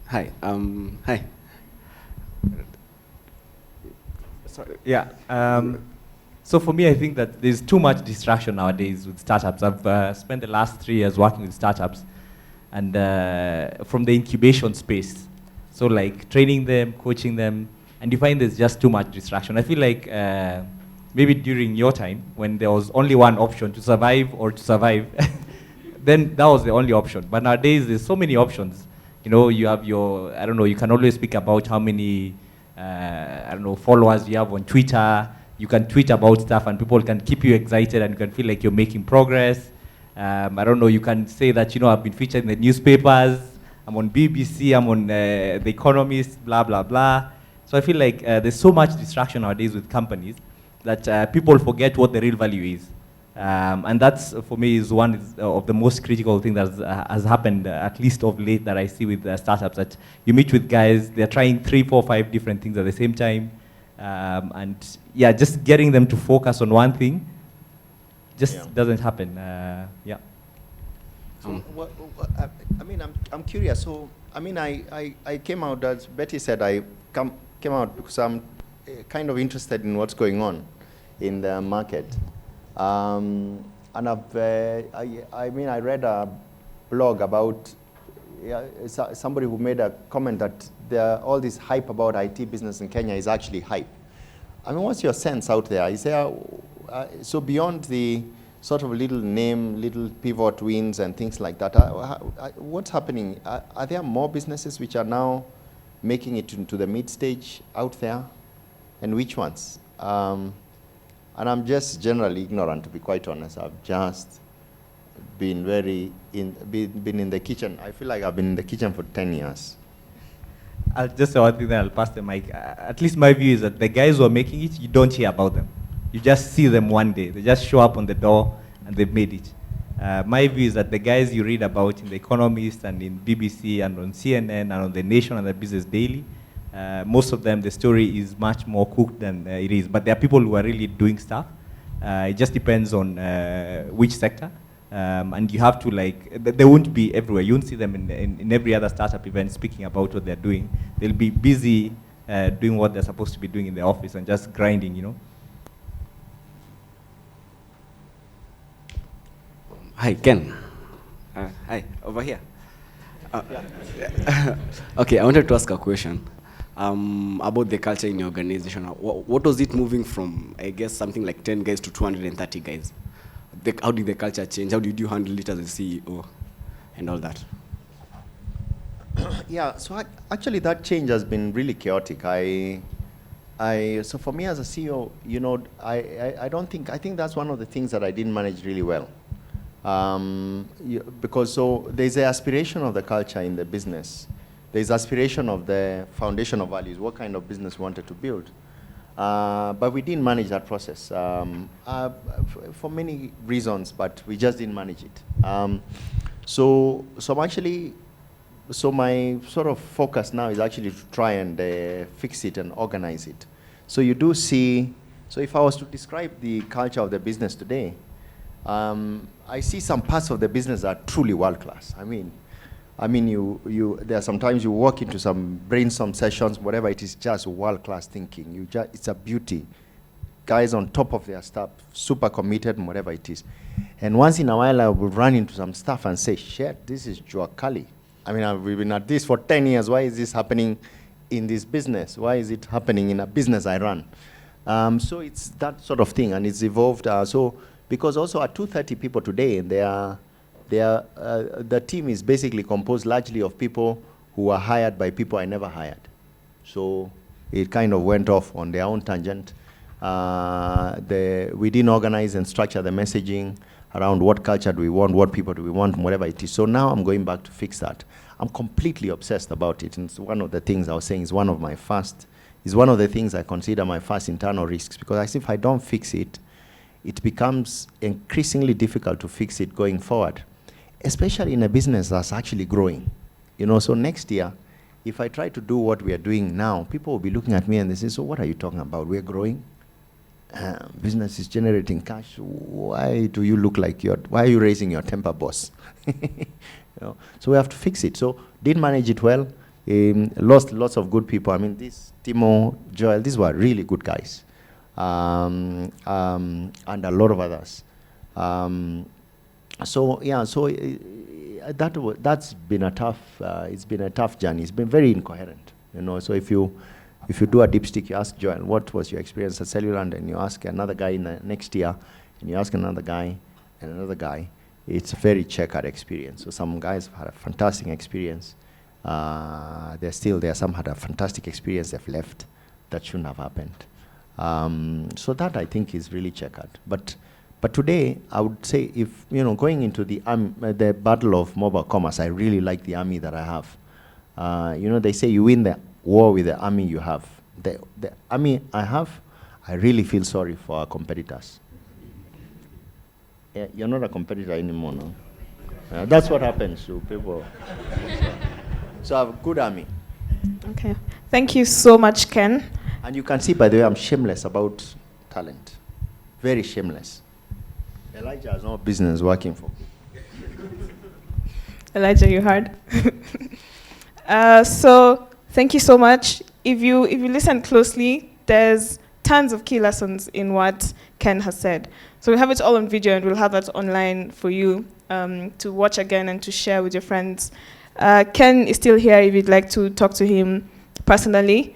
Hi. Hi. Sorry. Yeah. So for me, I think that there's too much distraction nowadays with startups. I've spent the last 3 years working with startups, and from the incubation space. So like training them, coaching them, and you find there's just too much distraction. I feel like maybe during your time, when there was only one option, to survive or to survive, then that was the only option. But nowadays, there's so many options. You have your, you can always speak about how many, followers you have on Twitter. You can tweet about stuff and people can keep you excited and you can feel like you're making progress. You can say that, I've been featured in the newspapers, I'm on BBC, I'm on The Economist, blah, blah, blah. So I feel like there's so much distraction nowadays with companies that people forget what the real value is. And that's, for me, is one of the most critical things that has happened, at least of late, that I see with startups, that you meet with guys, they're trying 3, 4, 5 different things at the same time. Just getting them to focus on one thing just doesn't happen. So I'm curious. So, I came out, as Betty said, I came out because I'm kind of interested in what's going on in the market. And I read a blog about somebody who made a comment that all this hype about IT business in Kenya is actually hype. What's your sense out there? Is there, so beyond the sort of little pivot wins and things like that, what's happening? Are there more businesses which are now making it into the mid-stage out there? And which ones? And I'm just generally ignorant, to be quite honest. I've just been been in the kitchen. I feel like I've been in the kitchen for 10 years. I'll just say one thing, then I'll pass the mic. At least my view is that the guys who are making it, you don't hear about them. You just see them one day. They just show up on the door and they've made it. My view is that the guys you read about in The Economist and in BBC and on CNN and on The Nation and the Business Daily, most of them, the story is much more cooked than it is. But there are people who are really doing stuff. It just depends on which sector. And you have to they won't be everywhere. You won't see them in every other startup event speaking about what they're doing. They'll be busy doing what they're supposed to be doing in the office and just grinding, Hi, Ken. Hi, over here. Okay, I wanted to ask a question about the culture in your organization. What was it moving from, I guess, something like 10 guys to 230 guys? How did the culture change? How did you handle it as a CEO and all that? So actually that change has been really chaotic. So for me as a CEO, you know, I think that's one of the things that I didn't manage really well. Because so there's the aspiration of the culture in the business. There's aspiration of the foundation of values, what kind of business we wanted to build. But we didn't manage that process for many reasons, but we just didn't manage it. So my sort of focus now is actually to try and fix it and organize it. So you do see, so if I was to describe the culture of the business today, I see some parts of the business that are truly world class. I mean, there are sometimes you walk into some brainstorm sessions, whatever it is, just world class thinking. It's a beauty. Guys on top of their stuff, super committed and whatever it is. And once in a while, I will run into some stuff and say, shit, this is Joakali. I mean, we've been at this for 10 years. Why is this happening in this business? Why is it happening in a business I run? So it's that sort of thing, and it's evolved. Because also at 230 people today, and the team is basically composed largely of people who are hired by people I never hired. So it kind of went off on their own tangent. We didn't organize and structure the messaging around what culture do we want, what people do we want, whatever it is. So now I'm going back to fix that. I'm completely obsessed about it. And it's one of the things I was saying is one of the things I consider my first internal risks, because I see if I don't fix it, it becomes increasingly difficult to fix it going forward, especially in a business that's actually growing. You know, so next year, if I try to do what we are doing now, people will be looking at me and they say, so what are you talking about? We're growing. Business is generating cash. Why do you look like why are you raising your temper, boss? You know, so we have to fix it. So didn't manage it well. Lost lots of good people. I mean, Timo, Joel, these were really good guys. And a lot of others. That's been a tough, it's been a tough journey. It's been very incoherent, you know. So if you do a dipstick, you ask Joel, what was your experience at Cellulant, and you ask another guy in the next year, and you ask another guy, and another guy, it's a very checkered experience. So some guys have had a fantastic experience. They're still there. Some had a fantastic experience. They've left. That shouldn't have happened. So that, I think, is really checkered. But today, I would say, if, you know, going into the battle of mobile commerce, I really like the army that I have. You know, they say you win the war with the army you have. The army I have, I really feel sorry for our competitors. You're not a competitor anymore, no? That's what happens to people. So I have a good army. Okay. Thank you so much, Ken. And you can see, by the way, I'm shameless about talent. Very shameless. Elijah has no business working for me. Elijah, you heard. So thank you so much. If you listen closely, there's tons of key lessons in what Ken has said. So we have it all on video, and we'll have that online for you to watch again and to share with your friends. Ken is still here if you'd like to talk to him personally.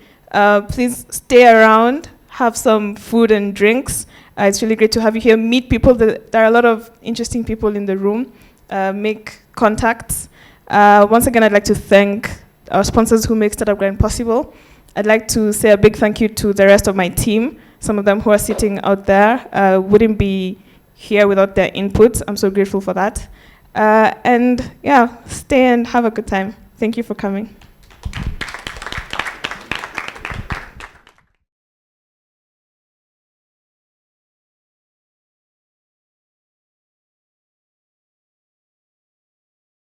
Please stay around, have some food and drinks. It's really great to have you here. Meet people. There are a lot of interesting people in the room. Make contacts. Once again, I'd like to thank our sponsors who make Startup Grind possible. I'd like to say a big thank you to the rest of my team. Some of them who are sitting out there wouldn't be here without their input. I'm so grateful for that. And yeah, stay and have a good time. Thank you for coming.